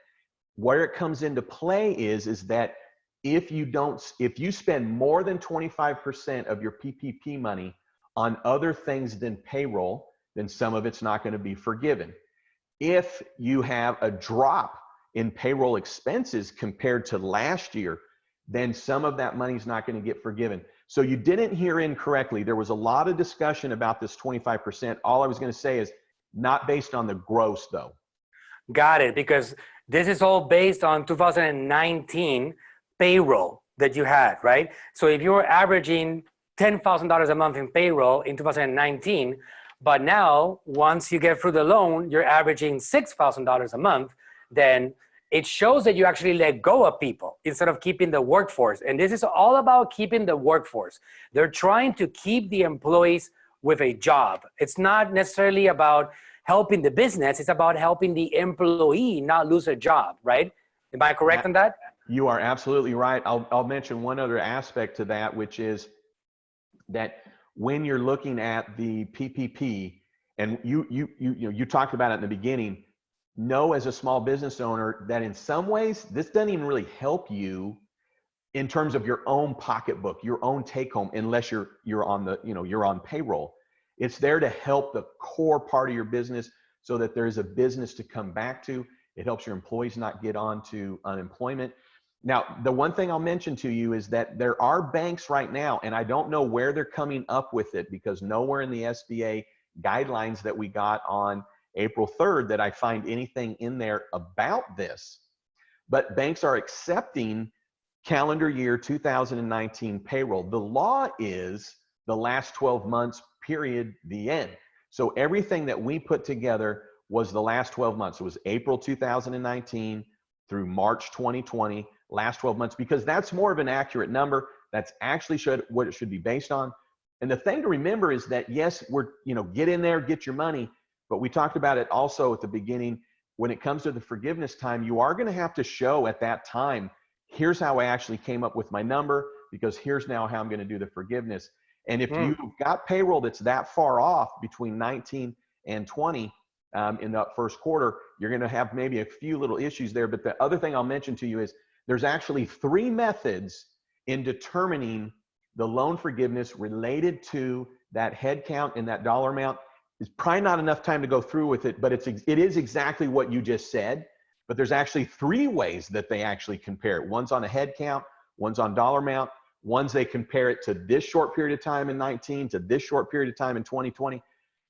where it comes into play is that if you spend more than 25% of your PPP money on other things than payroll, then some of it's not going to be forgiven. If you have a drop in payroll expenses compared to last year, then some of that money is not going to get forgiven. So you didn't hear incorrectly. There was a lot of discussion about this 25%. All I was going to say is not based on the gross though. Got it, because this is all based on 2019 payroll that you had, right? So if you were averaging $10,000 a month in payroll in 2019, but now once you get through the loan, you're averaging $6,000 a month, then it shows that you actually let go of people instead of keeping the workforce. And this is all about keeping the workforce. They're trying to keep the employees with a job. It's not necessarily about helping the business. It's about helping the employee not lose a job, right? Am I correct on that? You are absolutely right. I'll mention one other aspect to that, which is that when you're looking at the PPP, and you talked about it in the beginning, know as a small business owner that in some ways, this doesn't even really help you in terms of your own pocketbook, your own take home, unless you're on the, you're on payroll. It's there to help the core part of your business so that there's a business to come back to. It helps your employees not get onto unemployment. Now, the one thing I'll mention to you is that there are banks right now, and I don't know where they're coming up with it, because nowhere in the SBA guidelines that we got on April 3rd that I find anything in there about this. But banks are accepting calendar year 2019 payroll. The law is the last 12 months, period, the end. So everything that we put together was the last 12 months. It was April 2019 through March 2020, last 12 months, because that's more of an accurate number. That's actually what it should be based on. And the thing to remember is that, yes, we're, get in there, get your money. But we talked about it also at the beginning. When it comes to the forgiveness time, you are going to have to show at that time, here's how I actually came up with my number, because here's now how I'm going to do the forgiveness. And if you've got payroll that's that far off between 19 and 20 in that first quarter, you're going to have maybe a few little issues there. But the other thing I'll mention to you is there's actually 3 methods in determining the loan forgiveness related to that head count and that dollar amount. It's probably not enough time to go through with it, but it is exactly what you just said. But there's actually 3 ways that they actually compare it. One's on a head count, one's on dollar amount, one's they compare it to this short period of time in 19 to this short period of time in 2020.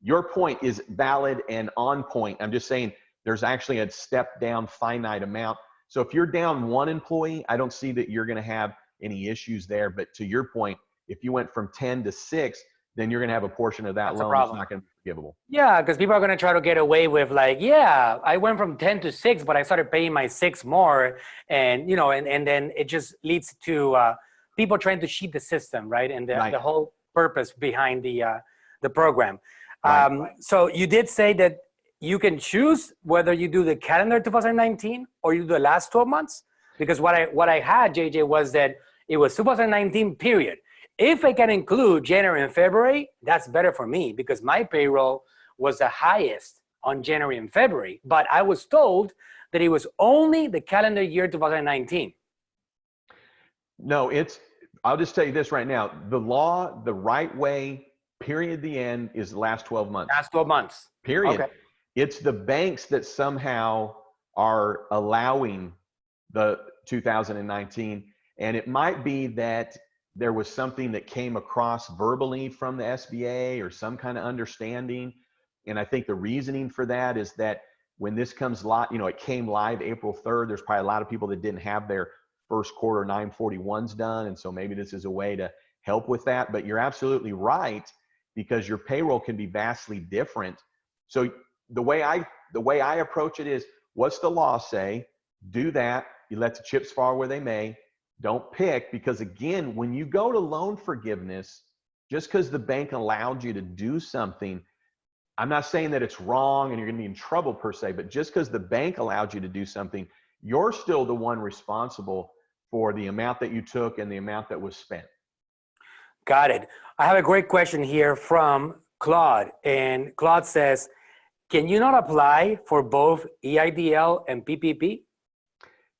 Your point is valid and on point. I'm just saying there's actually a step down finite amount. So if you're down 1 employee, I don't see that you're going to have any issues there. But to your point, if you went from 10 to 6, then you're going to have a portion of that loan that's not going to be forgivable. Yeah, because people are going to try to get away with like, yeah, I went from 10 to 6, but I started paying my 6 more. And, and then it just leads to people trying to cheat the system, right? And the whole purpose behind the program. So you did say that you can choose whether you do the calendar 2019 or you do the last 12 months. Because what I had, JJ, was that it was 2019 period. If I can include January and February, that's better for me because my payroll was the highest on January and February. But I was told that it was only the calendar year 2019. No, I'll just tell you this right now. The law, the right way, period, the end, is the last 12 months. Last 12 months. Period. Okay. It's the banks that somehow are allowing the 2019. And it might be that there was something that came across verbally from the SBA or some kind of understanding. And I think the reasoning for that is that when this comes live, it came live April 3rd, there's probably a lot of people that didn't have their first quarter 941s done. And so maybe this is a way to help with that. But you're absolutely right, because your payroll can be vastly different. So the way I approach it is, what's the law say? Do that. You let the chips fall where they may. Don't pick, because again, when you go to loan forgiveness, just because the bank allowed you to do something, I'm not saying that it's wrong and you're going to be in trouble per se, but just because the bank allowed you to do something, you're still the one responsible for the amount that you took and the amount that was spent. Got it. I have a great question here from Claude, and Claude says, can you not apply for both EIDL and PPP?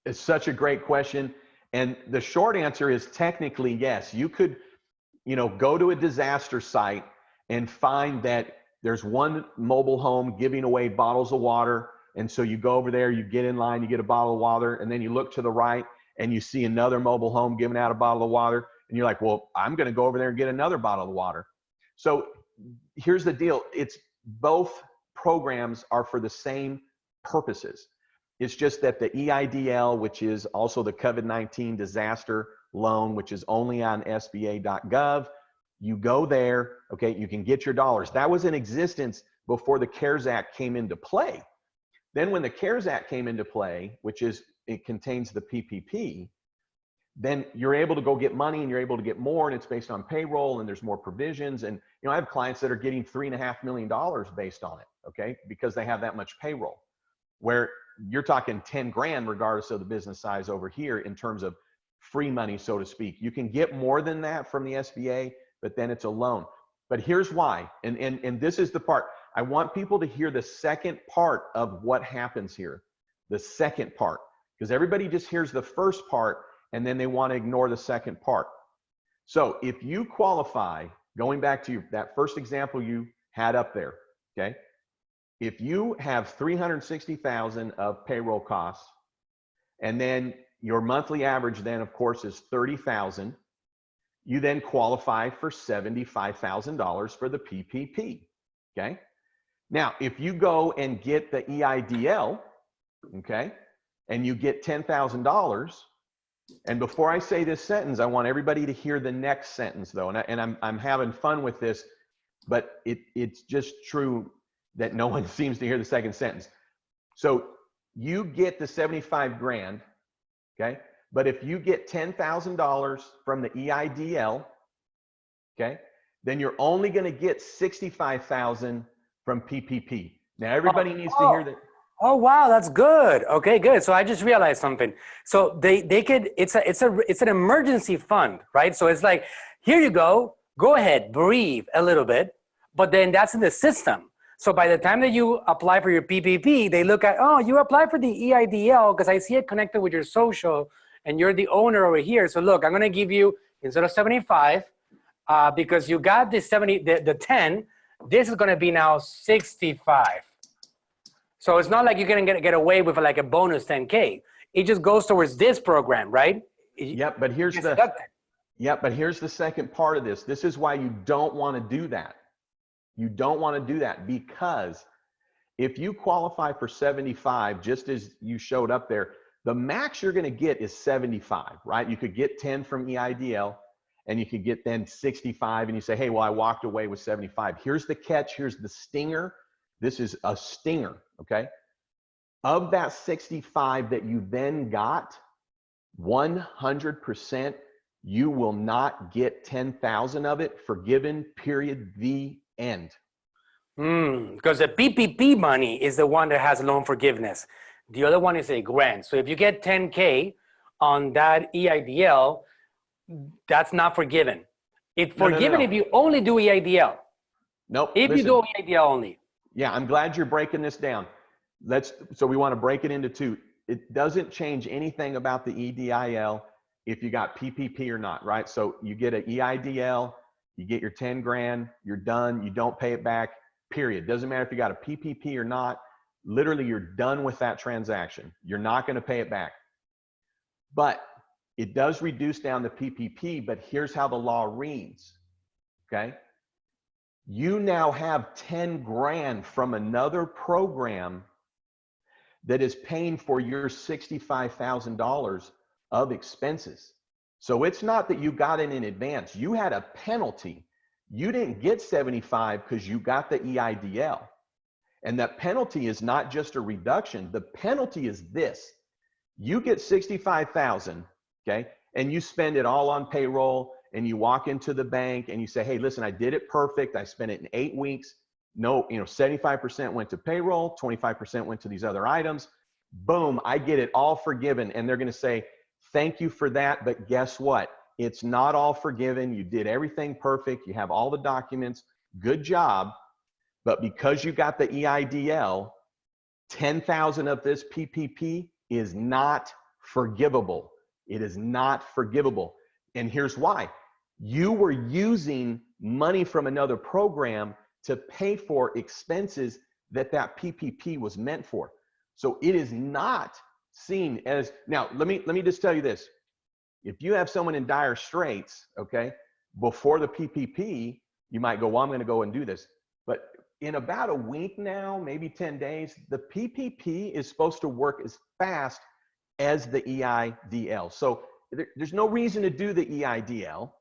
It's such a great question. And the short answer is technically yes. You could, go to a disaster site and find that there's one mobile home giving away bottles of water. And so you go over there, you get in line, you get a bottle of water, and then you look to the right and you see another mobile home giving out a bottle of water. And you're like, well, I'm going to go over there and get another bottle of water. So here's the deal. It's both programs are for the same purposes. It's just that the EIDL, which is also the COVID-19 disaster loan, which is only on SBA.gov, you go there, okay, you can get your dollars. That was in existence before the CARES Act came into play. Then when the CARES Act came into play, it contains the PPP, then you're able to go get money and you're able to get more, and it's based on payroll and there's more provisions. And I have clients that are getting $3.5 million based on it, okay, because they have that much payroll, where you're talking 10 grand regardless of the business size over here in terms of free money, so to speak. You can get more than that from the SBA, but then it's a loan. But here's why, and this is the part. I want people to hear the second part of what happens here, the second part, because everybody just hears the first part and then they want to ignore the second part. So if you qualify, going back to that first example you had up there, okay? If you have 360,000 of payroll costs, and then your monthly average then of course is 30,000, you then qualify for $75,000 for the PPP, okay? Now, if you go and get the EIDL, okay, and you get $10,000, and before I say this sentence, I want everybody to hear the next sentence though, and I'm having fun with this, but it's just true that no one seems to hear the second sentence. So you get the 75 grand, okay? But if you get $10,000 from the EIDL, okay, then you're only going to get 65,000 from PPP. Now everybody needs to hear that. Oh wow, that's good. Okay, good. So I just realized something. So they could, it's an emergency fund, right? So it's like, here you go ahead, breathe a little bit, but then that's in the system. So by the time that you apply for your PPP, they look at, oh, you apply for the EIDL because I see it connected with your social and you're the owner over here. So look, I'm going to give you, instead of 75, because you got the 10, this is going to be now 65. So it's not like you're going to get away with like a bonus 10K. It just goes towards this program, right? Yep, but here's the second part of this. This is why you don't want to do that. You don't want to do that because if you qualify for 75, just as you showed up there, the max you're going to get is 75, right? You could get 10 from EIDL and you could get then 65 and you say, hey, well, I walked away with 75. Here's the catch. Here's the stinger. This is a stinger, okay? Of that 65 that you then got, 100%, you will not get 10,000 of it forgiven, period, the end. Because the PPP money is the one that has loan forgiveness. The other one is a grant. So if you get 10K on that EIDL, that's not forgiven. It's forgiven if you only do EIDL. Nope. If you do EIDL only. Yeah, I'm glad you're breaking this down. So we want to break it into two. It doesn't change anything about the EIDL if you got PPP or not, right? So you get an EIDL, you get your 10 grand, you're done, you don't pay it back, period. Doesn't matter if you got a PPP or not, literally you're done with that transaction. You're not going to pay it back. But it does reduce down the PPP, but here's how the law reads, okay? You now have 10 grand from another program that is paying for your $65,000 of expenses. So it's not that you got it in advance. You had a penalty. You didn't get 75 because you got the EIDL. And that penalty is not just a reduction. The penalty is this. You get 65,000, okay? And you spend it all on payroll and you walk into the bank and you say, hey, listen, I did it perfect. I spent it in 8 weeks. No, 75% went to payroll, 25% went to these other items. Boom, I get it all forgiven. And they're going to say, thank you for that. But guess what? It's not all forgiven. You did everything perfect. You have all the documents. Good job. But because you got the EIDL, 10,000 of this PPP is not forgivable. It is not forgivable. And here's why. You were using money from another program to pay for expenses that PPP was meant for. So it is not seen as, now let me just tell you this. If you have someone in dire straits, okay, before the PPP, you might go, well, I'm going to go and do this. But in about a week now, maybe 10 days, the PPP is supposed to work as fast as the EIDL. So there's no reason to do the EIDL.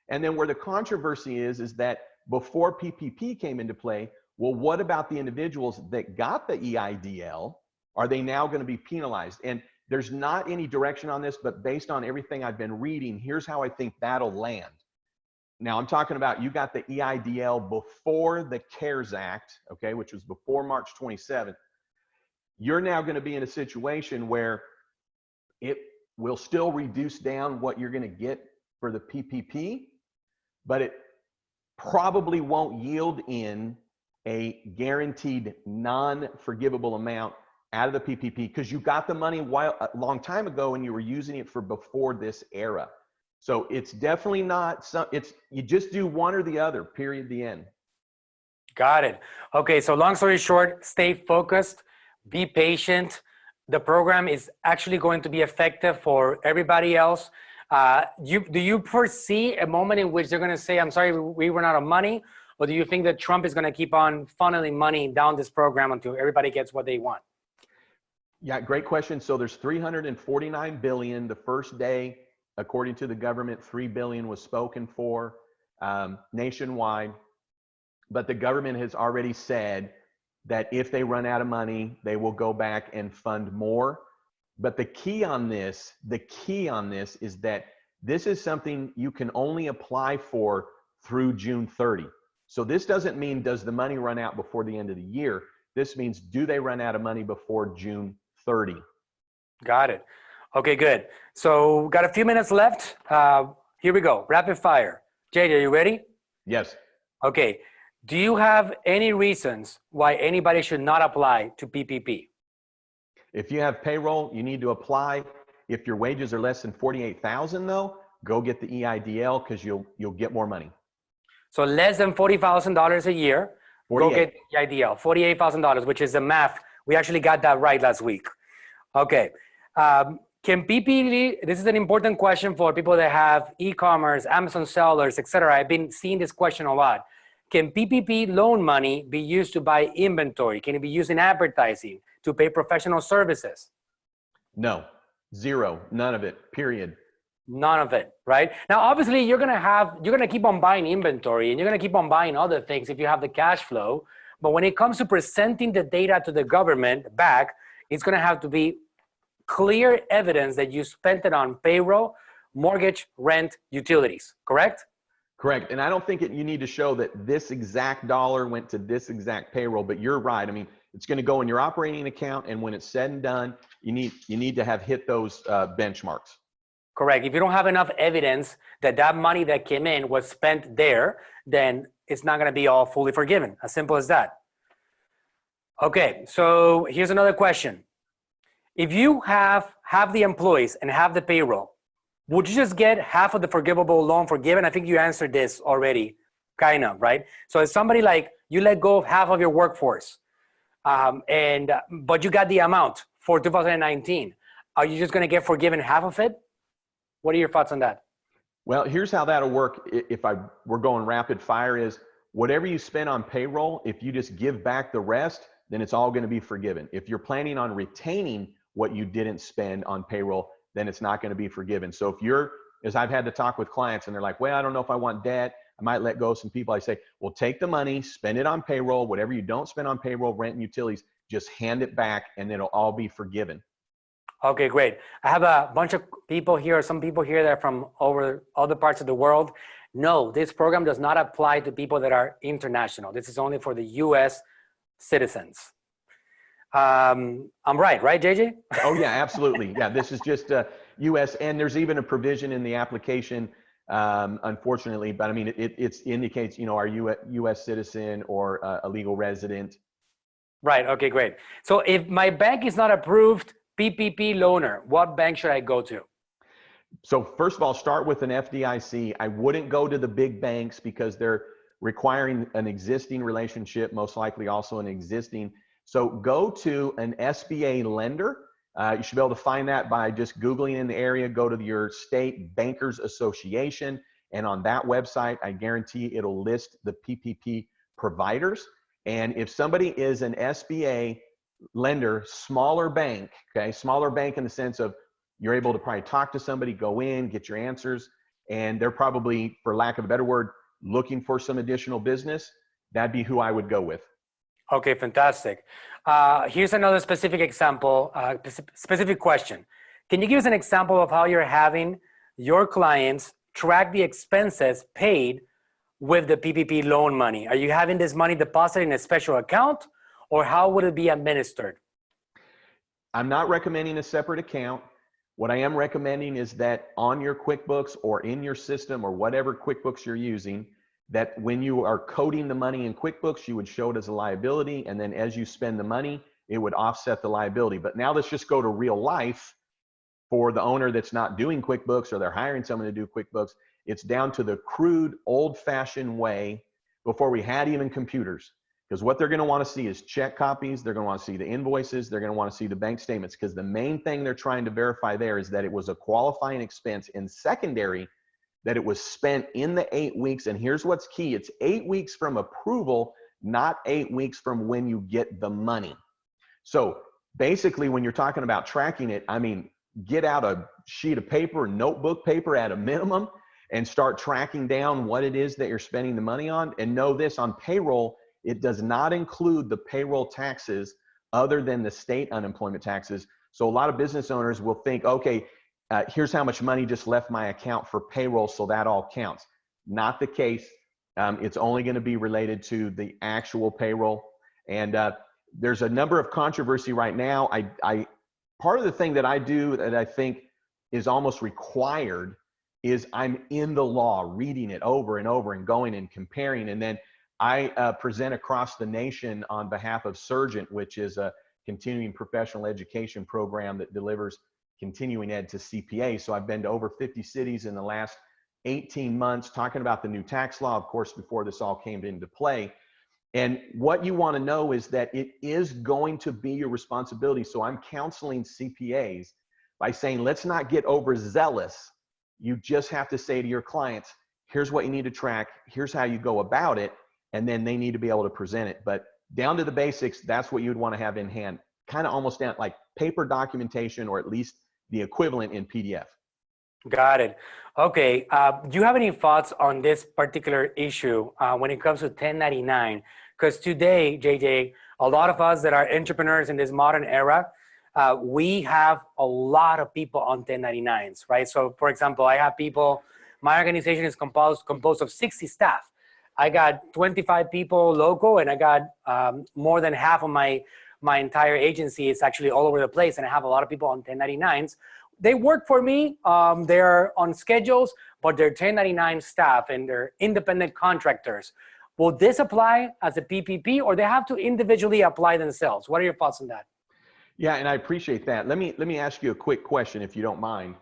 And then where the controversy is that before PPP came into play, well, what about the individuals that got the EIDL? Are they now going to be penalized? And there's not any direction on this, but based on everything I've been reading, here's how I think that'll land. Now I'm talking about you got the EIDL before the CARES Act, okay, which was before March 27th. You're now going to be in a situation where it will still reduce down what you're going to get for the PPP, but it probably won't yield in a guaranteed non-forgivable amount out of the PPP because you got the money a long time ago and you were using it for before this era. So it's definitely not you just do one or the other, period, the end. Got it. Okay, so long story short, stay focused, be patient. The program is actually going to be effective for everybody else. Do you foresee a moment in which they're going to say, I'm sorry, we run out of money? Or do you think that Trump is going to keep on funneling money down this program until everybody gets what they want? Yeah, great question. So there's 349 billion. The first day, according to the government, 3 billion was spoken for nationwide. But the government has already said that if they run out of money, they will go back and fund more. But the key on this is that this is something you can only apply for through June 30. So this doesn't mean does the money run out before the end of the year. This means do they run out of money before June 30? Got it. Okay, good. So got a few minutes left. Here we go. Rapid fire. JJ, are you ready? Yes. Okay. Do you have any reasons why anybody should not apply to PPP? If you have payroll, you need to apply. If your wages are less than 48,000 though, go get the EIDL because you'll get more money. So less than $40,000 a year, 48. go get the EIDL, $48,000, which is the math. We actually got that right last week. Okay. Can PPP, this is an important question for people that have e-commerce, Amazon sellers, etc. I've been seeing this question a lot. Can PPP loan money be used to buy inventory? Can it be used in advertising, to pay professional services? No, zero, none of it, period. None of it, right? Now, obviously, you're gonna keep on buying inventory and you're gonna keep on buying other things if you have the cash flow. But when it comes to presenting the data to the government back, it's gonna have to be clear evidence that you spent it on payroll, mortgage, rent, utilities, correct? Correct. And I don't think you need to show that this exact dollar went to this exact payroll, but you're right. I mean, it's going to go in your operating account. And when it's said and done, you need to have hit those benchmarks. Correct. If you don't have enough evidence that that money that came in was spent there, then it's not going to be all fully forgiven. As simple as that. Okay. So here's another question. If you have the employees and have the payroll, would you just get half of the forgivable loan forgiven? I think you answered this already, kind of, right? So it's somebody like you let go of half of your workforce, but you got the amount for 2019. Are you just going to get forgiven half of it? What are your thoughts on that? Well, here's how that'll work. If we're going rapid fire is whatever you spend on payroll, if you just give back the rest, then it's all going to be forgiven. If you're planning on retaining what you didn't spend on payroll, then it's not going to be forgiven. So if as I've had to talk with clients and they're like, well, I don't know if I want debt, I might let go of some people. I say, well, take the money, spend it on payroll, whatever you don't spend on payroll, rent and utilities, just hand it back and it'll all be forgiven. Okay, great. I have a bunch of people here, some people here that are from over other parts of the world. No, this program does not apply to people that are international. This is only for the US citizens. I'm right, JJ? Oh yeah, absolutely. Yeah, this is just U.S. and there's even a provision in the application, unfortunately, but I mean, it indicates, are you a U.S. citizen or a legal resident? Right. Okay, great. So if my bank is not approved PPP loaner, what bank should I go to? So first of all, start with an FDIC. I wouldn't go to the big banks because they're requiring an existing relationship, most likely also an existing. So go to an SBA lender. You should be able to find that by just Googling in the area. Go to your state bankers association. And on that website, I guarantee it'll list the PPP providers. And if somebody is an SBA lender, smaller bank, okay, smaller bank in the sense of you're able to probably talk to somebody, go in, get your answers, and they're probably, for lack of a better word, looking for some additional business, that'd be who I would go with. Okay, fantastic. Here's another specific example, specific question. Can you give us an example of how you're having your clients track the expenses paid with the PPP loan money? Are you having this money deposited in a special account, or how would it be administered? I'm not recommending a separate account. What I am recommending is that on your QuickBooks or in your system or whatever QuickBooks you're using, that when you are coding the money in QuickBooks, you would show it as a liability. And then as you spend the money, it would offset the liability. But now let's just go to real life for the owner that's not doing QuickBooks or they're hiring someone to do QuickBooks. It's down to the crude, old-fashioned way before we had even computers. Because what they're going to want to see is check copies. They're going to want to see the invoices. They're going to want to see the bank statements, because the main thing they're trying to verify there is that it was a qualifying expense, and secondary, that it was spent in the 8 weeks. And here's what's key. It's 8 weeks from approval, not 8 weeks from when you get the money. So basically, when you're talking about tracking it, I mean, get out a sheet of paper, notebook paper at a minimum, and start tracking down what it is that you're spending the money on. And know this, on payroll, it does not include the payroll taxes other than the state unemployment taxes. So a lot of business owners will think, okay, here's how much money just left my account for payroll, so that all counts. Not the case. It's only going to be related to the actual payroll. And there's a number of controversy right now. Part of the thing that I do that I think is almost required is I'm in the law, reading it over and over and going and comparing. And then I present across the nation on behalf of 𝗟𝗘𝗔𝗥𝗡, which is a continuing professional education program that delivers continuing ed to CPA. So I've been to over 50 cities in the last 18 months talking about the new tax law, of course, before this all came into play. And what you want to know is that it is going to be your responsibility. So I'm counseling CPAs by saying, let's not get overzealous. You just have to say to your clients, here's what you need to track, here's how you go about it, and then they need to be able to present it. But down to the basics, that's what you'd want to have in hand, kind of almost down like paper documentation, or at least the equivalent in PDF. Got it. Okay. Do you have any thoughts on this particular issue when it comes to 1099? Because today, JJ, a lot of us that are entrepreneurs in this modern era, we have a lot of people on 1099s, right? So for example, I have people, my organization is composed of 60 staff. I got 25 people local, and I got more than half of my entire agency is actually all over the place, and I have a lot of people on 1099s. They work for me, they're on schedules, but they're 1099 staff and they're independent contractors. Will this apply as a PPP, or they have to individually apply themselves? What are your thoughts on that? Yeah, and I appreciate that. Let me ask you a quick question, if you don't mind.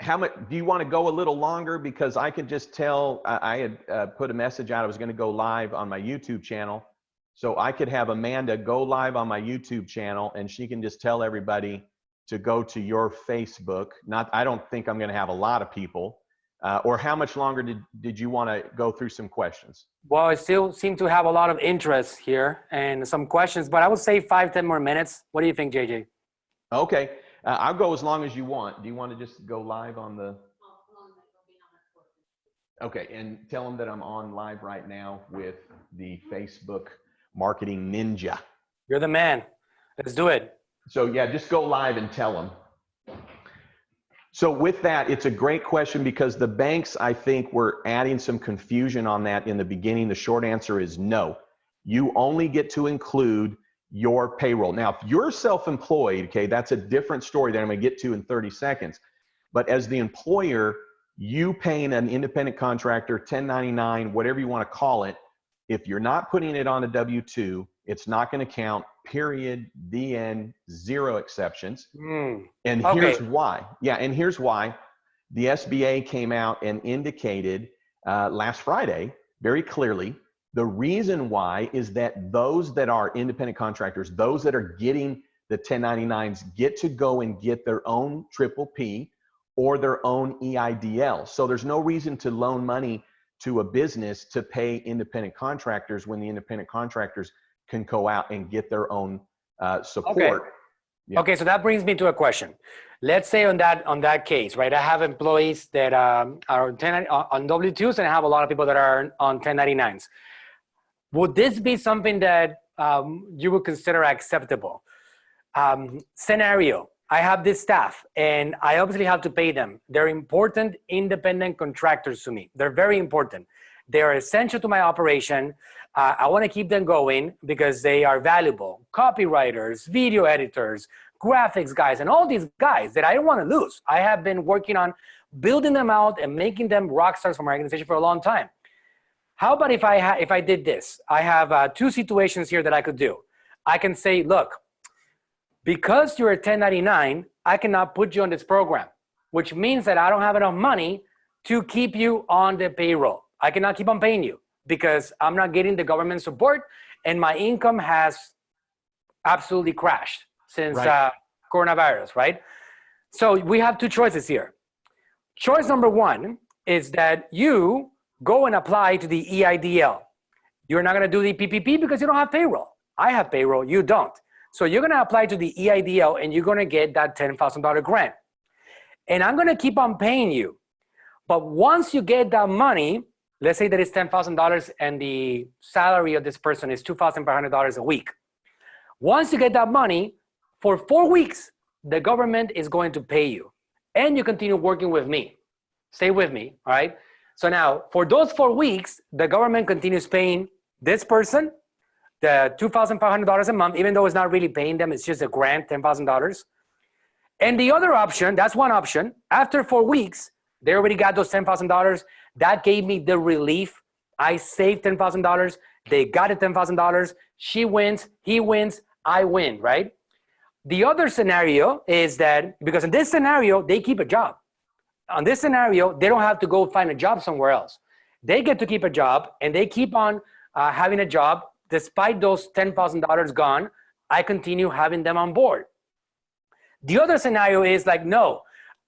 How much do you want to go a little longer? Because I can just tell, I had put a message out, I was going to go live on my YouTube channel. So I could have Amanda go live on my YouTube channel, and she can just tell everybody to go to your Facebook. I don't think I'm going to have a lot of people. Or how much longer did you want to go through some questions? Well, I still seem to have a lot of interest here and some questions, but I would say 5-10 more minutes. What do you think, JJ? Okay. I'll go as long as you want. Do you want to just go live on the? Okay, and tell them that I'm on live right now with the Facebook Marketing Ninja. You're the man. Let's do it. So yeah, just go live and tell them. So with that, it's a great question, because the banks, I think, were adding some confusion on that in the beginning. The short answer is no. You only get to include your payroll. Now, if you're self-employed, okay, that's a different story that I'm going to get to in 30 seconds. But as the employer, you paying an independent contractor, 1099, whatever you want to call it, if you're not putting it on a W-2, it's not going to count, period, the end, zero exceptions. And here's why. Yeah, and here's why. The SBA came out and indicated last Friday very clearly, the reason why is that those that are independent contractors, those that are getting the 1099s, get to go and get their own PPP or their own EIDL. So there's no reason to loan money to a business to pay independent contractors when the independent contractors can go out and get their own support. Okay. Yeah. Okay, so that brings me to a question. Let's say on that case, right? I have employees that are on W-2s, and I have a lot of people that are on 1099s. Would this be something that you would consider acceptable? Scenario, I have this staff, and I obviously have to pay them. They're important independent contractors to me. They're very important. They are essential to my operation. I want to keep them going because they are valuable. Copywriters, video editors, graphics guys, and all these guys that I don't want to lose. I have been working on building them out and making them rock stars for my organization for a long time. How about if I did this? I have two situations here that I could do. I can say, look, because you're a 1099, I cannot put you on this program, which means that I don't have enough money to keep you on the payroll. I cannot keep on paying you because I'm not getting the government support and my income has absolutely crashed since coronavirus, right? So we have two choices here. Choice number one is that you go and apply to the EIDL. You're not gonna do the PPP because you don't have payroll. I have payroll, you don't. So you're gonna apply to the EIDL and you're gonna get that $10,000 grant. And I'm gonna keep on paying you. But once you get that money, let's say that it's $10,000 and the salary of this person is $2,500 a week. Once you get that money, for 4 weeks, the government is going to pay you. And you continue working with me. Stay with me, all right? So now, for those 4 weeks, the government continues paying this person the $2,500 a month, even though it's not really paying them, it's just a grant, $10,000. And the other option, that's one option, after 4 weeks, they already got those $10,000. That gave me the relief. I saved $10,000. They got it $10,000. She wins, he wins, I win, right? The other scenario is that, because in this scenario, they keep a job. On this scenario, they don't have to go find a job somewhere else. They get to keep a job and they keep on having a job. Despite those $10,000 gone, I continue having them on board. The other scenario is like, no,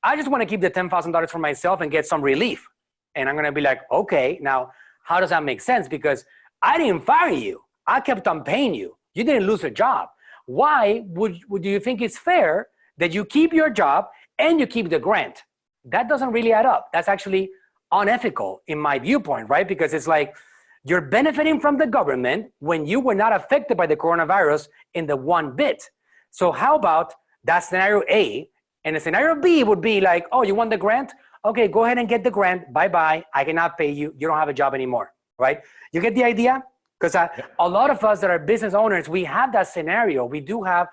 I just want to keep the $10,000 for myself and get some relief. And I'm going to be like, okay, now how does that make sense? Because I didn't fire you. I kept on paying you. You didn't lose a job. Why would you think it's fair that you keep your job and you keep the grant? That doesn't really add up. That's actually unethical in my viewpoint, right? Because it's like you're benefiting from the government when you were not affected by the coronavirus in the one bit. So how about that scenario A? And the scenario B would be like, oh, you want the grant? Okay, go ahead and get the grant. Bye-bye. I cannot pay you. You don't have a job anymore, right? You get the idea? Because a lot of us that are business owners, we have that scenario. We do have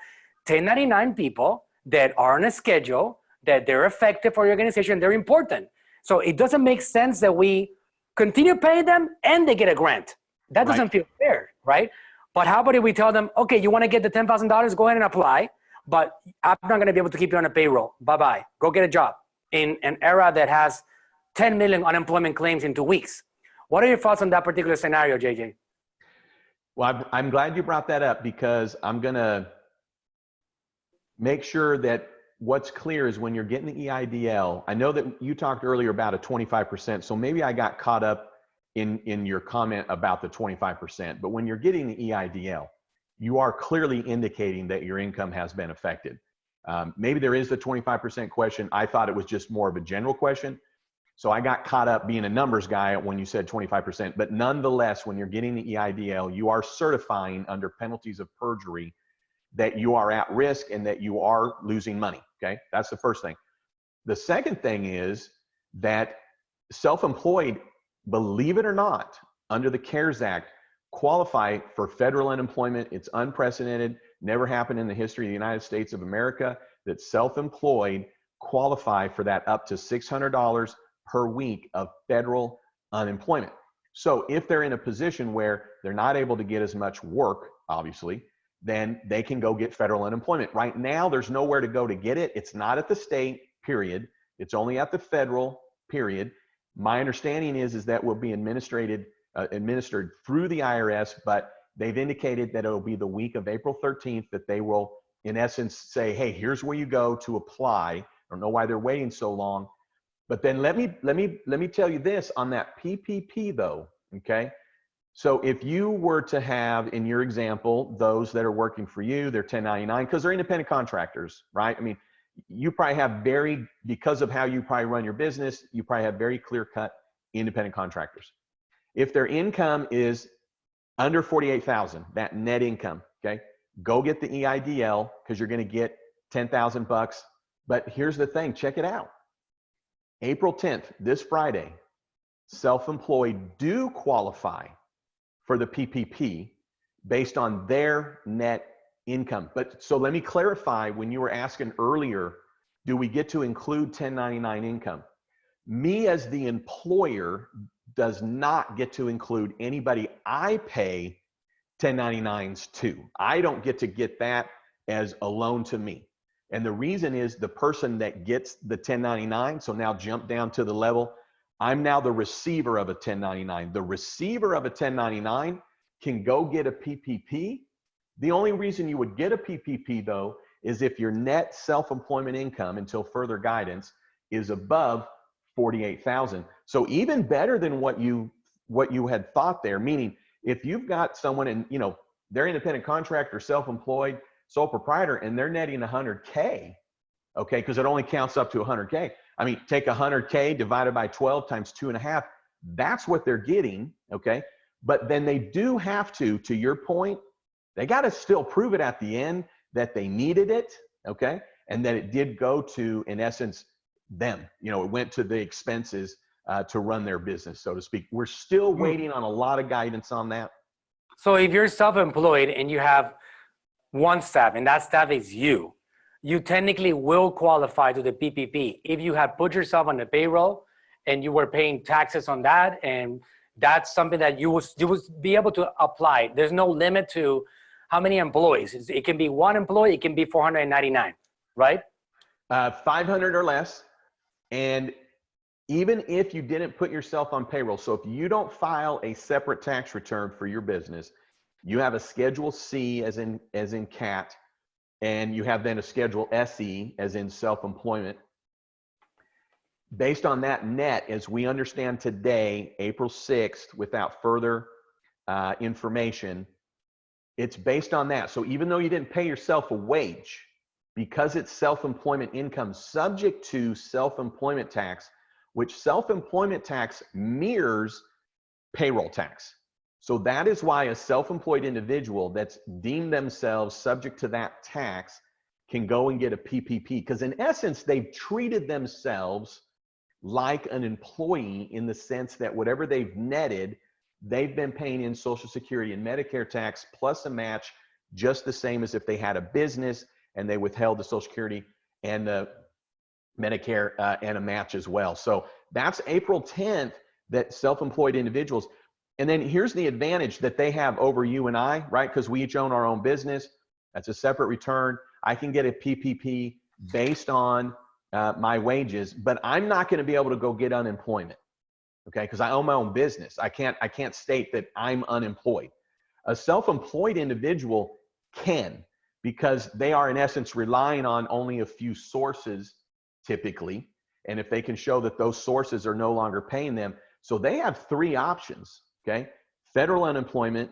1099 people that are on a schedule, that they're effective for your organization, they're important. So it doesn't make sense that we continue paying them and they get a grant. That doesn't feel fair, right? But how about if we tell them, okay, you want to get the $10,000, go ahead and apply, but I'm not going to be able to keep you on a payroll. Bye-bye. Go get a job in an era that has 10 million unemployment claims in 2 weeks. What are your thoughts on that particular scenario, JJ? Well, I'm glad you brought that up because I'm going to make sure that what's clear is when you're getting the EIDL, I know that you talked earlier about a 25%, so maybe I got caught up in your comment about the 25%, but when you're getting the EIDL, you are clearly indicating that your income has been affected. Maybe there is the 25% question. I thought it was just more of a general question. So I got caught up being a numbers guy when you said 25%, but nonetheless, when you're getting the EIDL, you are certifying under penalties of perjury that you are at risk and that you are losing money, okay? That's the first thing. The second thing is that self-employed, believe it or not, under the CARES Act, qualify for federal unemployment. It's unprecedented, never happened in the history of the United States of America that self-employed qualify for that up to $600 per week of federal unemployment. So if they're in a position where they're not able to get as much work, obviously, then they can go get federal unemployment. Right now, there's nowhere to go to get it. It's not at the state, period. It's only at the federal, period. My understanding is that will be administered through the IRS, but they've indicated that it'll be the week of April 13th that they will, in essence, say, hey, here's where you go to apply. I don't know why they're waiting so long. But then let me tell you this on that PPP though, okay? So if you were to have, in your example, those that are working for you, they're 1099 because they're independent contractors, right? I mean, you probably have because of how you probably run your business, you probably have very clear-cut independent contractors. If their income is under 48,000, that net income, okay? Go get the EIDL because you're going to get 10,000 bucks. But here's the thing, check it out. April 10th, this Friday, self-employed do qualify for the PPP based on their net income. But so let me clarify, when you were asking earlier, do we get to include 1099 income? Me as the employer does not get to include anybody I pay 1099s too. I don't get that as a loan to me. And the reason is the person that gets the 1099, so now jump down to the level, I'm now the receiver of a 1099. The receiver of a 1099 can go get a PPP. The only reason you would get a PPP though is if your net self-employment income until further guidance is above 48,000. So even better than what you had thought there, meaning if you've got someone and they're independent contractor, self-employed, sole proprietor, and they're netting 100K, okay, because it only counts up to 100K. I mean, take 100K divided by 12 times 2.5, that's what they're getting, okay? But then they do have to your point, they got to still prove it at the end that they needed it, okay? And that it did go to, in essence, them. It went to the expenses to run their business, so to speak. We're still waiting on a lot of guidance on that. So if you're self-employed and you have one staff and that staff is you technically will qualify to the PPP if you had put yourself on the payroll and you were paying taxes on that, and that's something that you would be able to apply. There's no limit to how many employees. It can be one employee, it can be 499, right? 500 or less. And even if you didn't put yourself on payroll, so if you don't file a separate tax return for your business, you have a Schedule C as in cat, and you have then a Schedule SE as in self-employment. Based on that net, as we understand today, April 6th, without further information, it's based on that. So even though you didn't pay yourself a wage, because it's self-employment income subject to self-employment tax, which self-employment tax mirrors payroll tax. So that is why a self-employed individual that's deemed themselves subject to that tax can go and get a PPP, because in essence, they've treated themselves like an employee in the sense that whatever they've netted, they've been paying in Social Security and Medicare tax plus a match, just the same as if they had a business and they withheld the Social Security and the Medicare and a match as well. So that's April 10th that self-employed individuals. And then here's the advantage that they have over you and I, right? Because we each own our own business. That's a separate return. I can get a PPP based on my wages, but I'm not going to be able to go get unemployment, okay? Because I own my own business. I can't state that I'm unemployed. A self-employed individual can, because they are in essence relying on only a few sources typically. And if they can show that those sources are no longer paying them, so they have three options, okay? Federal unemployment,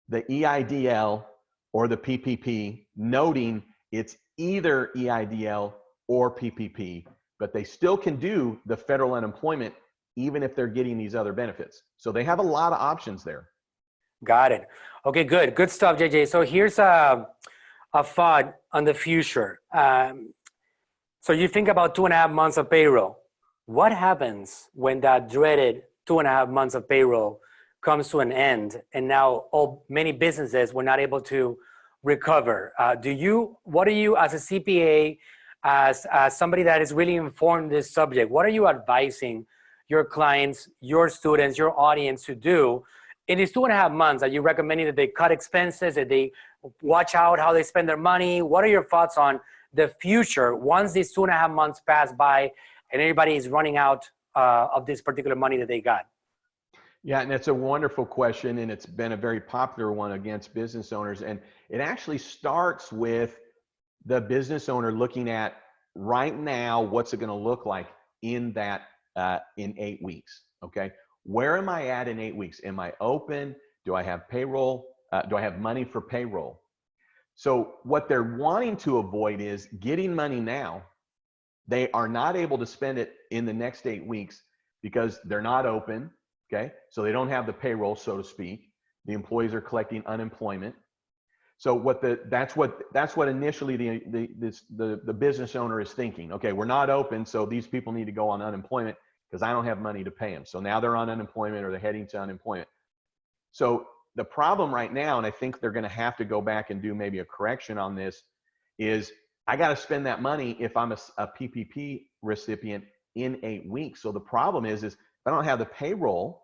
the EIDL, or the PPP, noting it's either EIDL or PPP, but they still can do the federal unemployment even if they're getting these other benefits. So they have a lot of options there. Got it. Okay, good. Good stuff, JJ. So here's a thought on the future. So you think about 2.5 months of payroll. What happens when that dreaded 2.5 months of payroll comes to an end, and now many businesses were not able to recover? What are you as a CPA, as somebody that is really informed in this subject, what are you advising your clients, your students, your audience to do in these 2.5 months? Are you recommending that they cut expenses, that they watch out how they spend their money? What are your thoughts on the future once these 2.5 months pass by and everybody is running out of this particular money that they got? Yeah, and it's a wonderful question, and it's been a very popular one against business owners. And it actually starts with the business owner looking at right now, what's it going to look like in that in 8 weeks? Okay, where am I at in 8 weeks? Am I open? Do I have payroll? Do I have money for payroll? So what they're wanting to avoid is getting money now. They are not able to spend it in the next 8 weeks because they're not open. Okay, so they don't have the payroll, so to speak. The employees are collecting unemployment. So that's what initially the business owner is thinking. Okay, we're not open, so these people need to go on unemployment because I don't have money to pay them. So now they're on unemployment, or they're heading to unemployment. So the problem right now, and I think they're going to have to go back and do maybe a correction on this, is I got to spend that money if I'm a PPP recipient in 8 weeks. So the problem is if I don't have the payroll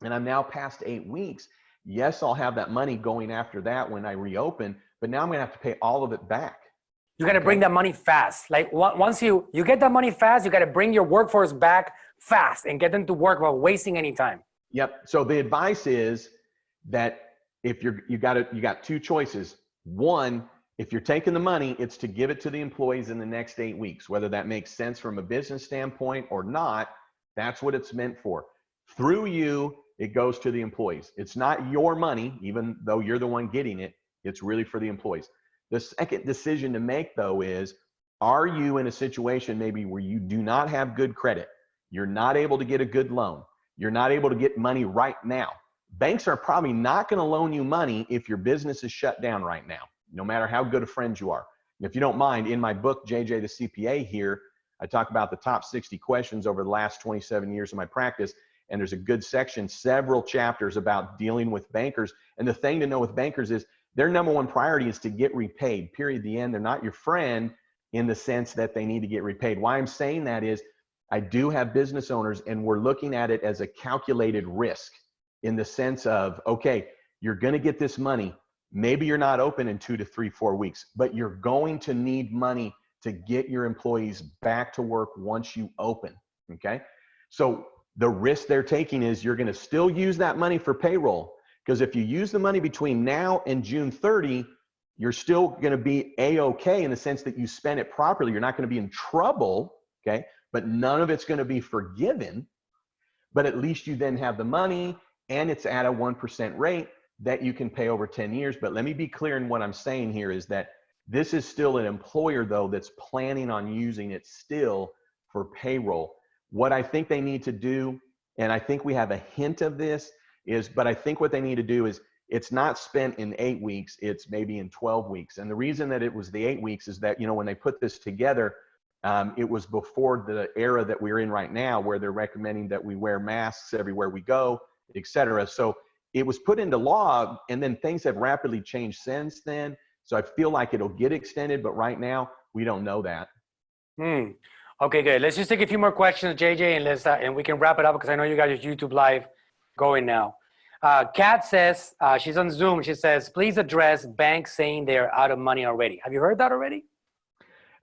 and I'm now past 8 weeks, Yes, I'll have that money going after that when I reopen, but now I'm going to have to pay all of it back. You got to bring that money fast. Like once you get that money fast, you got to bring your workforce back fast and get them to work without wasting any time. Yep. So the advice is that if you got two choices. One, if you're taking the money, it's to give it to the employees in the next 8 weeks, whether that makes sense from a business standpoint or not. That's what it's meant for. Through you, it goes to the employees. It's not your money, even though you're the one getting it. It's really for the employees. The second decision to make, though, is, are you in a situation maybe where you do not have good credit? You're not able to get a good loan. You're not able to get money right now. Banks are probably not going to loan you money if your business is shut down right now, no matter how good of friends you are. And if you don't mind, in my book, JJ the CPA here, I talk about the top 60 questions over the last 27 years of my practice. And there's a good section, several chapters about dealing with bankers. And the thing to know with bankers is their number one priority is to get repaid, period, the end. They're not your friend in the sense that they need to get repaid. Why I'm saying that is I do have business owners, and we're looking at it as a calculated risk in the sense of, okay, you're going to get this money. Maybe you're not open in 2 to 3, 4 weeks, but you're going to need money to get your employees back to work once you open, okay? So the risk they're taking is you're going to still use that money for payroll, because if you use the money between now and June 30, you're still going to be A-okay in the sense that you spent it properly. You're not going to be in trouble, okay? But none of it's going to be forgiven, but at least you then have the money, and it's at a 1% rate that you can pay over 10 years. But let me be clear in what I'm saying here is that this is still an employer, though, that's planning on using it still for payroll. What I think they need to do, and I think we have a hint of this, but I think what they need to do is it's not spent in 8 weeks, it's maybe in 12 weeks. And the reason that it was the 8 weeks is that, when they put this together, it was before the era that we're in right now, where they're recommending that we wear masks everywhere we go, et cetera. So it was put into law, and then things have rapidly changed since then. So I feel like it'll get extended, but right now we don't know that. Okay, good. Let's just take a few more questions, JJ, and and we can wrap it up because I know you got your YouTube live going now. Kat says, she's on Zoom. She says, please address banks saying they're out of money already. Have you heard that already?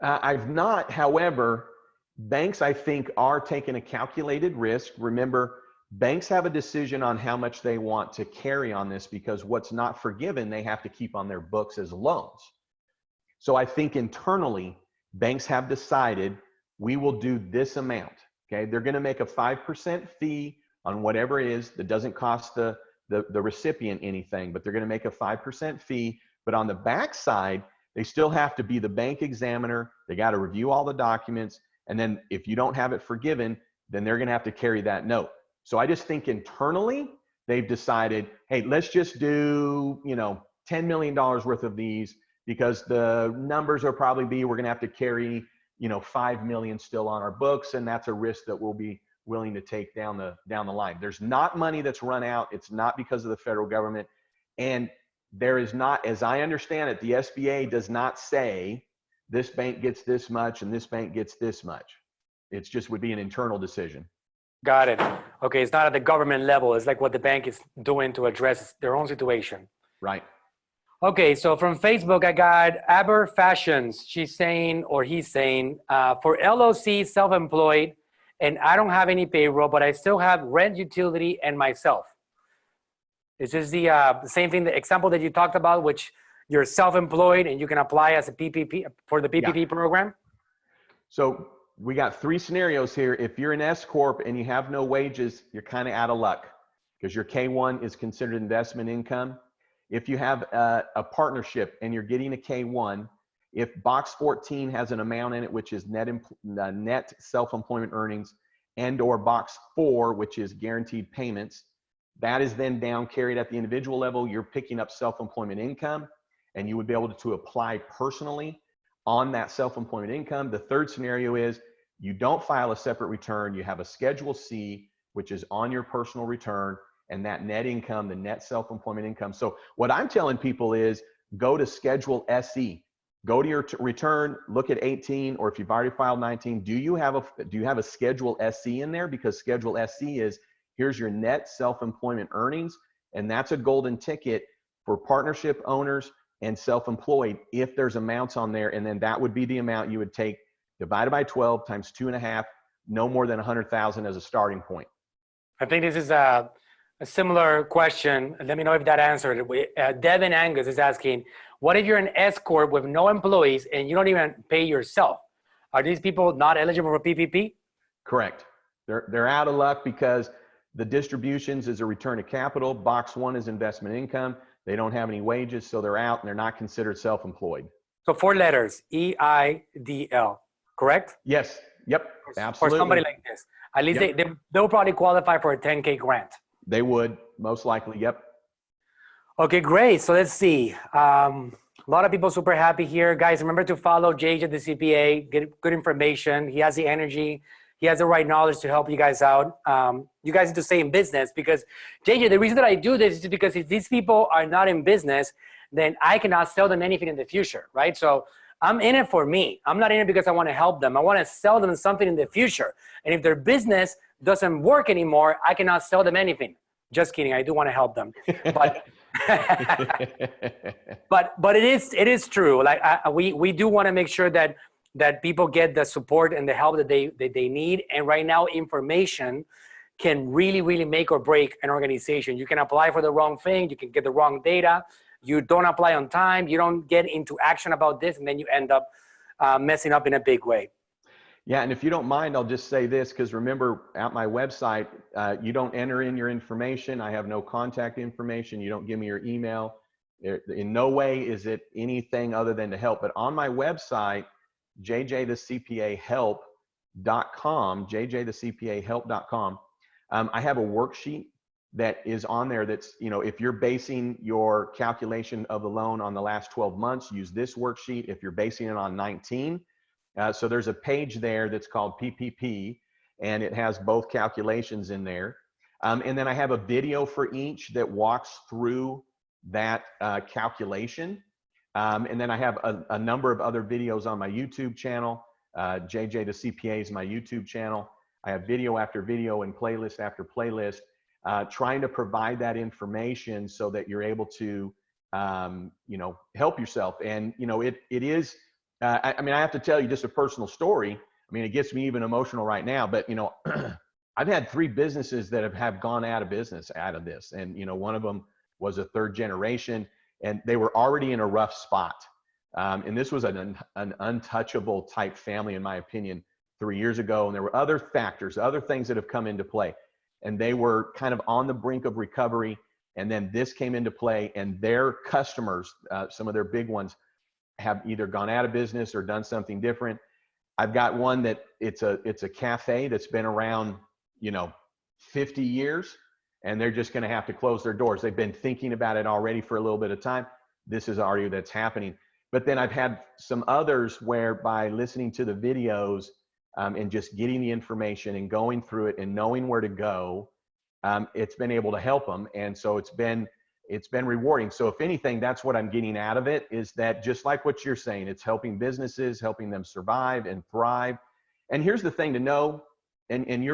I've not. However, banks, I think, are taking a calculated risk. Remember, banks have a decision on how much they want to carry on this, because what's not forgiven, they have to keep on their books as loans. So I think internally, banks have decided we will do this amount. Okay, they're going to make a 5% fee on whatever it is that doesn't cost the recipient anything, but they're going to make a 5% fee. But on the back side, they still have to be the bank examiner. They got to review all the documents. And then if you don't have it forgiven, then they're going to have to carry that note. So I just think internally, they've decided, hey, let's just do, $10 million worth of these, because the numbers will probably be, we're going to have to carry, 5 million still on our books. And that's a risk that we'll be willing to take down the line. There's not money that's run out. It's not because of the federal government. And there is not, as I understand it, the SBA does not say this bank gets this much and this bank gets this much. It's just would be an internal decision. Got it. Okay, it's not at the government level. It's like what the bank is doing to address their own situation. Right. Okay, so from Facebook, I got Aber Fashions. She's saying, or he's saying, for LOC, self-employed, and I don't have any payroll, but I still have rent, utility, and myself. Is this the same thing, the example that you talked about, which you're self-employed and you can apply as a PPP for the PPP program? So we got 3 scenarios here. If you're an S Corp and you have no wages, you're kind of out of luck, because your K1 is considered investment income. If you have a partnership and you're getting a K1, if box 14 has an amount in it, which is net self-employment earnings, and or box 4, which is guaranteed payments, that is then down carried at the individual level. You're picking up self-employment income, and you would be able to apply personally on that self-employment income. The third scenario is you don't file a separate return. You have a Schedule C, which is on your personal return, and that net income, the net self-employment income. So what I'm telling people is go to Schedule SE. Go to your return, look at 18, or if you've already filed 19, do you have a Schedule SE in there? Because Schedule SE is, here's your net self-employment earnings. And that's a golden ticket for partnership owners and self-employed if there's amounts on there. And then that would be the amount you would take divided by 12 times 2.5, no more than 100,000 as a starting point. I think this is a similar question. Let me know if that answered it. Devin Angus is asking, what if you're an S Corp with no employees and you don't even pay yourself? Are these people not eligible for PPP? Correct. They're out of luck because the distributions is a return of capital. Box 1 is investment income. They don't have any wages, so they're out and they're not considered self-employed. So 4 letters, EIDL, correct? Yes. Yep. Absolutely. For somebody like this. At least they'll probably qualify for a 10K grant. They would, most likely. Yep. Okay, great. So let's see. A lot of people super happy here. Guys, remember to follow JJ the CPA, get good information. He has the energy. He has the right knowledge to help you guys out. You guys need to stay in business because, JJ, the reason that I do this is because if these people are not in business, then I cannot sell them anything in the future, right? So I'm in it for me. I'm not in it because I want to help them. I want to sell them something in the future. And if their business doesn't work anymore, I cannot sell them anything. Just kidding. I do want to help them. But but it is true. Like we do want to make sure that people get the support and the help that they need. And right now, information can really, really make or break an organization. You can apply for the wrong thing. You can get the wrong data. You don't apply on time. You don't get into action about this. And then you end up messing up in a big way. Yeah, and if you don't mind, I'll just say this, because remember, at my website, you don't enter in your information. I have no contact information. You don't give me your email. In no way is it anything other than to help. But on my website, 𝗟𝗘𝗔𝗥𝗡.com, 𝗟𝗘𝗔𝗥𝗡.com, I have a worksheet that is on there that's, if you're basing your calculation of the loan on the last 12 months, use this worksheet. If you're basing it on 19, so there's a page there that's called PPP, and it has both calculations in there. And then I have a video for each that walks through that calculation. And then I have a number of other videos on my YouTube channel. JJ the CPA is my YouTube channel. I have video after video and playlist after playlist, trying to provide that information so that you're able to, help yourself. And, it is, I mean, I have to tell you just a personal story. I mean, it gets me even emotional right now, but, I've had 3 businesses that have gone out of business out of this. And, one of them was a 3rd generation, and they were already in a rough spot. And this was an untouchable type family, in my opinion, 3 years ago. And there were other factors, other things that have come into play. And they were kind of on the brink of recovery. And then this came into play, and their customers, some of their big ones, have either gone out of business or done something different. I've got one that it's a cafe that's been around, 50 years, and they're just going to have to close their doors. They've been thinking about it already for a little bit of time. This is already that's happening. But then I've had some others where by listening to the videos and just getting the information and going through it and knowing where to go, it's been able to help them. And so it's been rewarding. So if anything, that's what I'm getting out of it, is that just like what you're saying, it's helping businesses, helping them survive and thrive. And here's the thing to know, and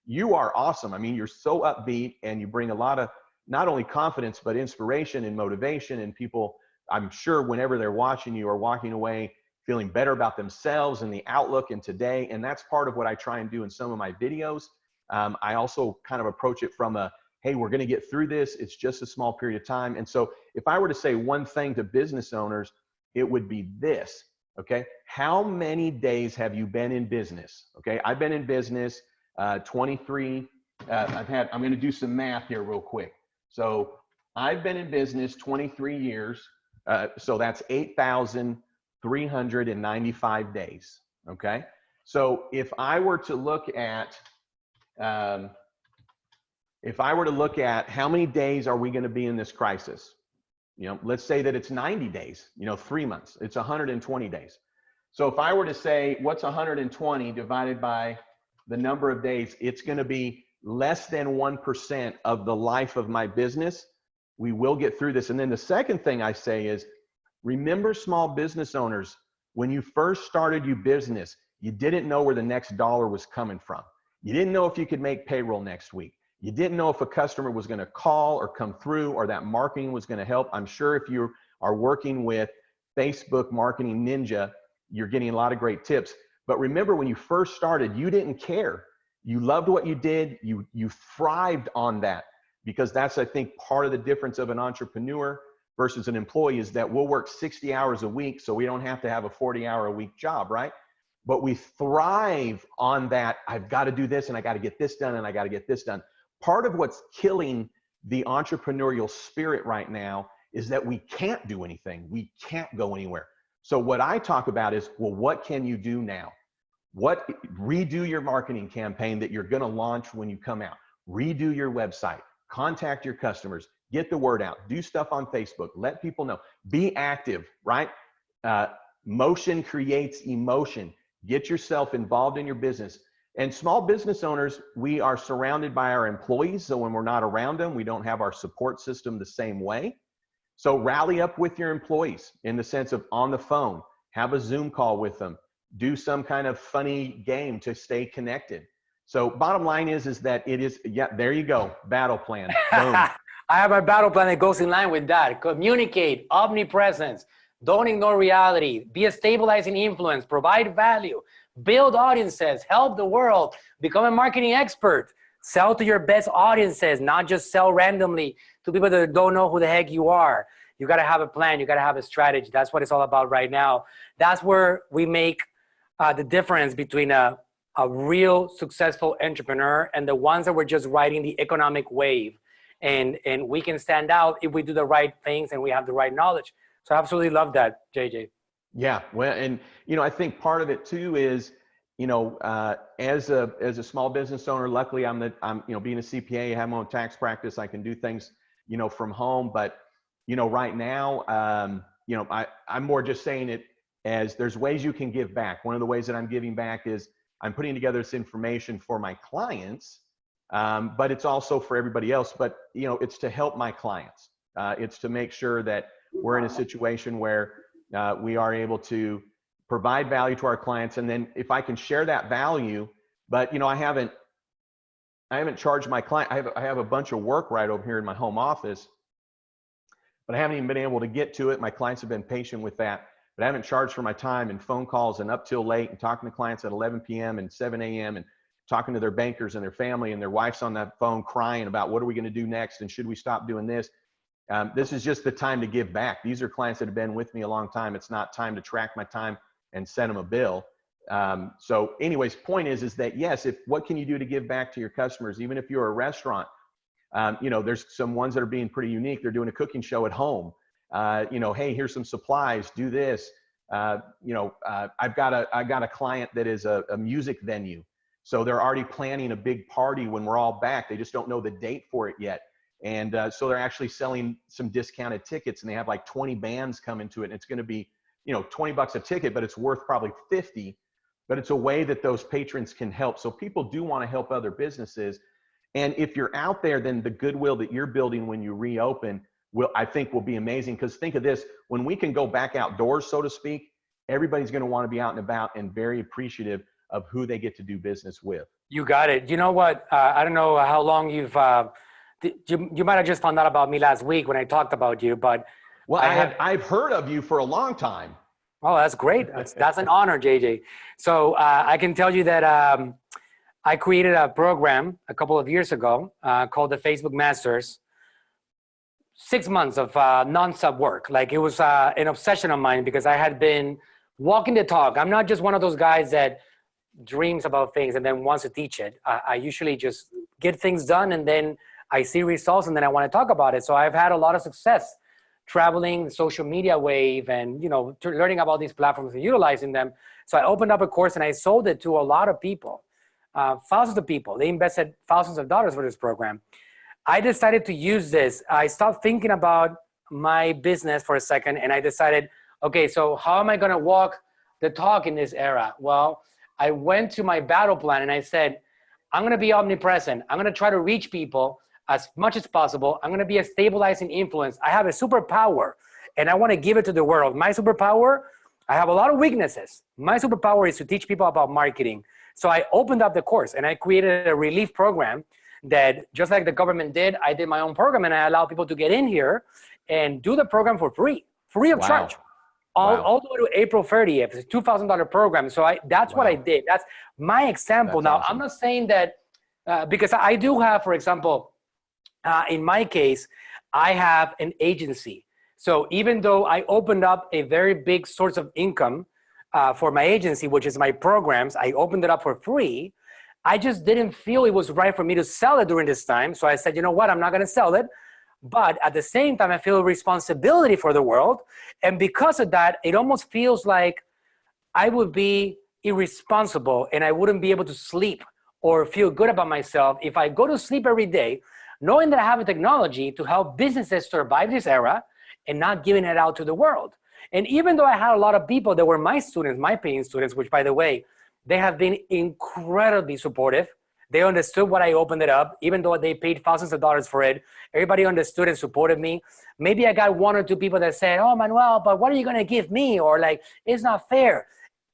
you are awesome. I mean, you're so upbeat, and you bring a lot of not only confidence, but inspiration and motivation. And people, I'm sure whenever they're watching you, are walking away feeling better about themselves and the outlook and today. And that's part of what I try and do in some of my videos. I also kind of approach it from hey, we're going to get through this. It's just a small period of time. And so if I were to say one thing to business owners, it would be this, okay? How many days have you been in business? Okay, I've been in business 23. I'm going to do some math here real quick. So I've been in business 23 years. So that's 8,395 days. Okay. So if I were to look at, how many days are we going to be in this crisis? Let's say that it's 90 days, 3 months, it's 120 days. So if I were to say, what's 120 divided by the number of days, it's going to be less than 1% of the life of my business. We will get through this. And then the second thing I say is, remember, small business owners, when you first started your business, you didn't know where the next dollar was coming from. You didn't know if you could make payroll next week. You didn't know if a customer was going to call or come through or that marketing was going to help. I'm sure if you are working with Facebook Marketing Ninja, you're getting a lot of great tips. But remember, when you first started, you didn't care. You loved what you did. You thrived on that, because that's, I think, part of the difference of an entrepreneur versus an employee is that we'll work 60 hours a week, so we don't have to have a 40-hour-a-week job, right? But we thrive on that. I've got to do this, and I got to get this done, and I got to get this done. Part of what's killing the entrepreneurial spirit right now is that we can't do anything. We can't go anywhere. So what I talk about is, well, what can you do now? Redo your marketing campaign that you're going to launch when you come out. Redo your website. Contact your customers. Get the word out. Do stuff on Facebook. Let people know. Be active, right? Motion creates emotion. Get yourself involved in your business. And small business owners, we are surrounded by our employees. So when we're not around them, we don't have our support system the same way. So rally up with your employees in the sense of on the phone, have a Zoom call with them, do some kind of funny game to stay connected. So bottom line is that it is, yeah, there you go. Battle plan. Boom. I have my battle plan that goes in line with that. Communicate, omnipresence, don't ignore reality, be a stabilizing influence, provide value, build audiences, help the world, become a marketing expert, sell to your best audiences, not just sell randomly to people that don't know who the heck you are. You got to have a plan. You got to have a strategy. That's what it's all about right now. That's where we make the difference between a real successful entrepreneur and the ones that were just riding the economic wave. And we can stand out if we do the right things and we have the right knowledge. So I absolutely love that, JJ. Yeah, well, and I think part of it too is, as a small business owner, luckily I'm being a CPA, I have my own tax practice, I can do things, from home. But, right now, I'm more just saying it as there's ways you can give back. One of the ways that I'm giving back is I'm putting together this information for my clients, but it's also for everybody else. But, it's to help my clients. It's to make sure that we're in a situation where we are able to provide value to our clients. And then if I can share that value, but I haven't charged my client. I have a bunch of work right over here in my home office, but I haven't even been able to get to it. My clients have been patient with that, but I haven't charged for my time and phone calls and up till late and talking to clients at 11 p.m. and 7 a.m. and talking to their bankers and their family, and their wife's on that phone crying about what are we going to do next and should we stop doing this? This is just the time to give back. These are clients that have been with me a long time. It's not time to track my time and send them a bill. So anyways, point is that yes, what can you do to give back to your customers? Even if you're a restaurant, there's some ones that are being pretty unique. They're doing a cooking show at home. Hey, here's some supplies, do this. I've got a client that is a music venue. So they're already planning a big party when we're all back. They just don't know the date for it yet. And so they're actually selling some discounted tickets, and they have like 20 bands come into it. And it's going to be, $20 a ticket, but it's worth probably 50. But it's a way that those patrons can help. So people do want to help other businesses. And if you're out there, then the goodwill that you're building when you reopen I think will be amazing. Because think of this, when we can go back outdoors, so to speak, everybody's going to want to be out and about and very appreciative of who they get to do business with. You got it. You know what? I don't know how long you've, you might have just found out about me last week when I talked about you, but. Well, I've heard of you for a long time. Oh, that's great. That's an honor, JJ. So I can tell you that I created a program a couple of years ago called the Facebook Masters. 6 months of non-stop work. Like, it was an obsession of mine because I had been walking the talk. I'm not just one of those guys that dreams about things and then wants to teach it. I usually just get things done, and then I see results, and then I want to talk about it. So I've had a lot of success traveling the social media wave and, learning about these platforms and utilizing them. So I opened up a course and I sold it to a lot of people, thousands of people. They invested thousands of dollars for this program. I decided to use this. I stopped thinking about my business for a second, and I decided, okay, so how am I going to walk the talk in this era? Well, I went to my battle plan and I said, I'm going to be omnipresent. I'm going to try to reach people as much as possible. I'm going to be a stabilizing influence. I have a superpower and I want to give it to the world. My superpower, I have a lot of weaknesses. My superpower is to teach people about marketing. So I opened up the course and I created a relief program that just like the government did, I did my own program and I allow people to get in here and do the program for free of charge. All the way to April 30th. It's a $2,000 program. So that's what I did. That's my example. That's now, awesome. I'm not saying that because I do have, for example, in my case, I have an agency. So even though I opened up a very big source of income for my agency, which is my programs, I opened it up for free. I just didn't feel it was right for me to sell it during this time. So I said, you know what, I'm not gonna sell it. But at the same time, I feel a responsibility for the world. And because of that, it almost feels like I would be irresponsible and I wouldn't be able to sleep or feel good about myself if I go to sleep every day, knowing that I have a technology to help businesses survive this era and not giving it out to the world. And even though I had a lot of people that were my students, my paying students, which by the way, they have been incredibly supportive. They understood what I opened it up, even though they paid thousands of dollars for it. Everybody understood and supported me. Maybe I got one or two people that said, oh, Manuel, but what are you gonna give me? Or like, it's not fair.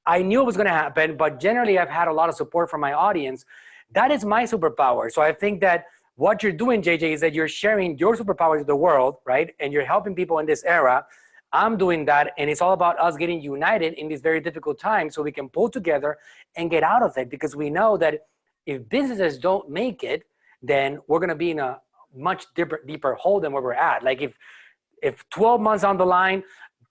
I knew it was gonna happen, but generally I've had a lot of support from my audience. That is my superpower. So I think that what you're doing, JJ, is that you're sharing your superpower to the world, right? And you're helping people in this era. I'm doing that, and it's all about us getting united in this very difficult time so we can pull together and get out of it, because we know that if businesses don't make it, then we're gonna be in a much deeper hole than where we're at. Like if 12 months on the line,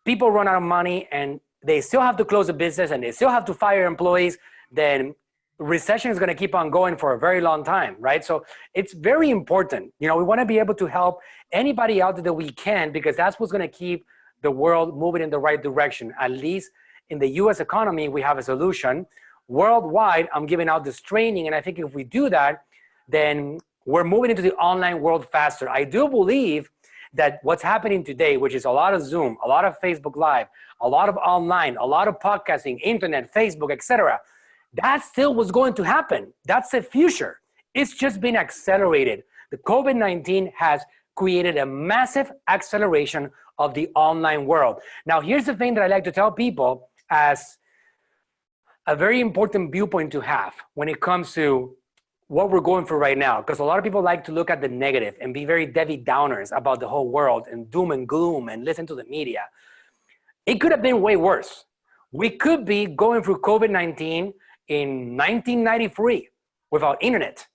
people run out of money and they still have to close the business and they still have to fire employees, then recession is gonna keep on going for a very long time, right? So it's very important. You know, we wanna be able to help anybody out there that we can, because that's what's gonna keep the world moving in the right direction. At least in the US economy, we have a solution. Worldwide, I'm giving out this training, and I think if we do that, then we're moving into the online world faster. I do believe that what's happening today, which is a lot of Zoom, a lot of Facebook Live, a lot of online, a lot of podcasting, internet, Facebook, etc., that still was going to happen. That's the future. It's just been accelerated. The COVID-19 has created a massive acceleration of the online world. Now, here's the thing that I like to tell people as a very important viewpoint to have when it comes to what we're going through right now, because a lot of people like to look at the negative and be very Debbie Downers about the whole world and doom and gloom and listen to the media. It could have been way worse. We could be going through COVID-19 in 1993 without internet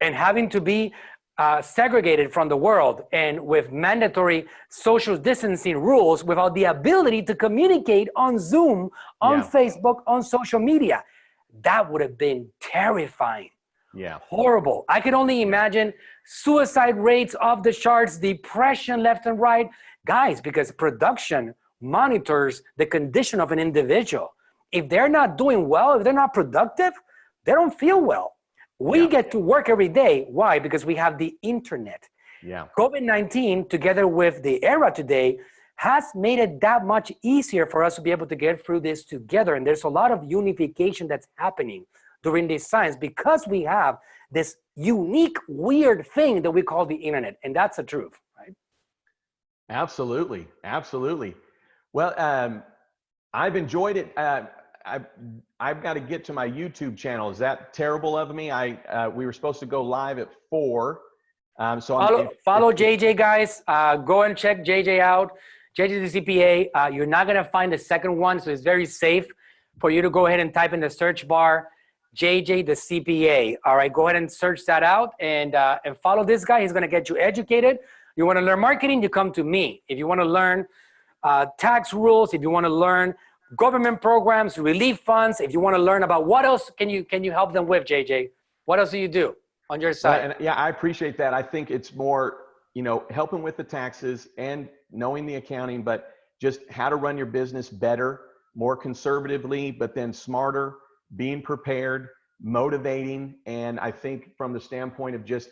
and having to be segregated from the world and with mandatory social distancing rules without the ability to communicate on Zoom, on Facebook, on social media. That would have been terrifying. Yeah. Horrible. I can only imagine suicide rates off the charts, depression left and right. Guys, because production monitors the condition of an individual. If they're not doing well, if they're not productive, they don't feel well. We get to work every day. Why? Because we have the internet. Yeah. COVID-19, together with the era today, has made it that much easier for us to be able to get through this together. And there's a lot of unification that's happening during these times because we have this unique, weird thing that we call the internet. And that's the truth, right? Absolutely. Absolutely. Well, I've enjoyed it. I've got to get to my YouTube channel. Is that terrible of me? We were supposed to go live at 4. So follow JJ, guys. Go and check JJ out. JJ the CPA. You're not gonna find the second one, so it's very safe for you to go ahead and type in the search bar, JJ the CPA. All right, go ahead and search that out and follow this guy. He's gonna get you educated. You wanna learn marketing, you come to me. If you wanna learn tax rules, if you wanna learn government programs, relief funds, if you wanna learn about what else can you help them with, JJ? What else do you do on your side? Yeah, I appreciate that. I think it's more, helping with the taxes and knowing the accounting, but just how to run your business better, more conservatively, but then smarter, being prepared, motivating. And I think from the standpoint of just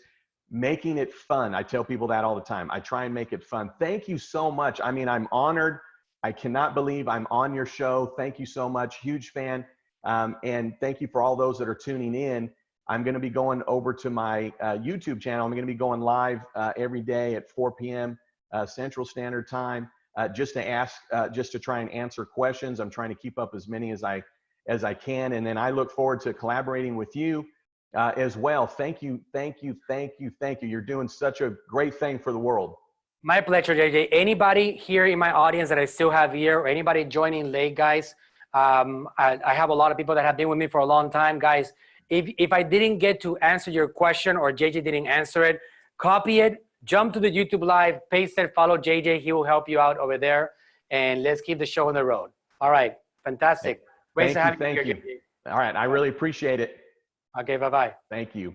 making it fun, I tell people that all the time. I try and make it fun. Thank you so much. I mean, I'm honored. I cannot believe I'm on your show. Thank you so much. Huge fan. And thank you for all those that are tuning in. I'm going to be going over to my YouTube channel. I'm going to be going live every day at 4 p.m. Central Standard Time, just to try and answer questions. I'm trying to keep up as many as I can. And then I look forward to collaborating with you as well. Thank you, thank you, thank you, thank you. You're doing such a great thing for the world. My pleasure, JJ. Anybody here in my audience that I still have here, or anybody joining late, guys, I have a lot of people that have been with me for a long time. Guys, if I didn't get to answer your question or JJ didn't answer it, copy it, jump to the YouTube live, paste it, follow JJ. He will help you out over there. And let's keep the show on the road. All right. Fantastic. Great to have you here, JJ. All right. I really appreciate it. Okay. Bye-bye. Thank you.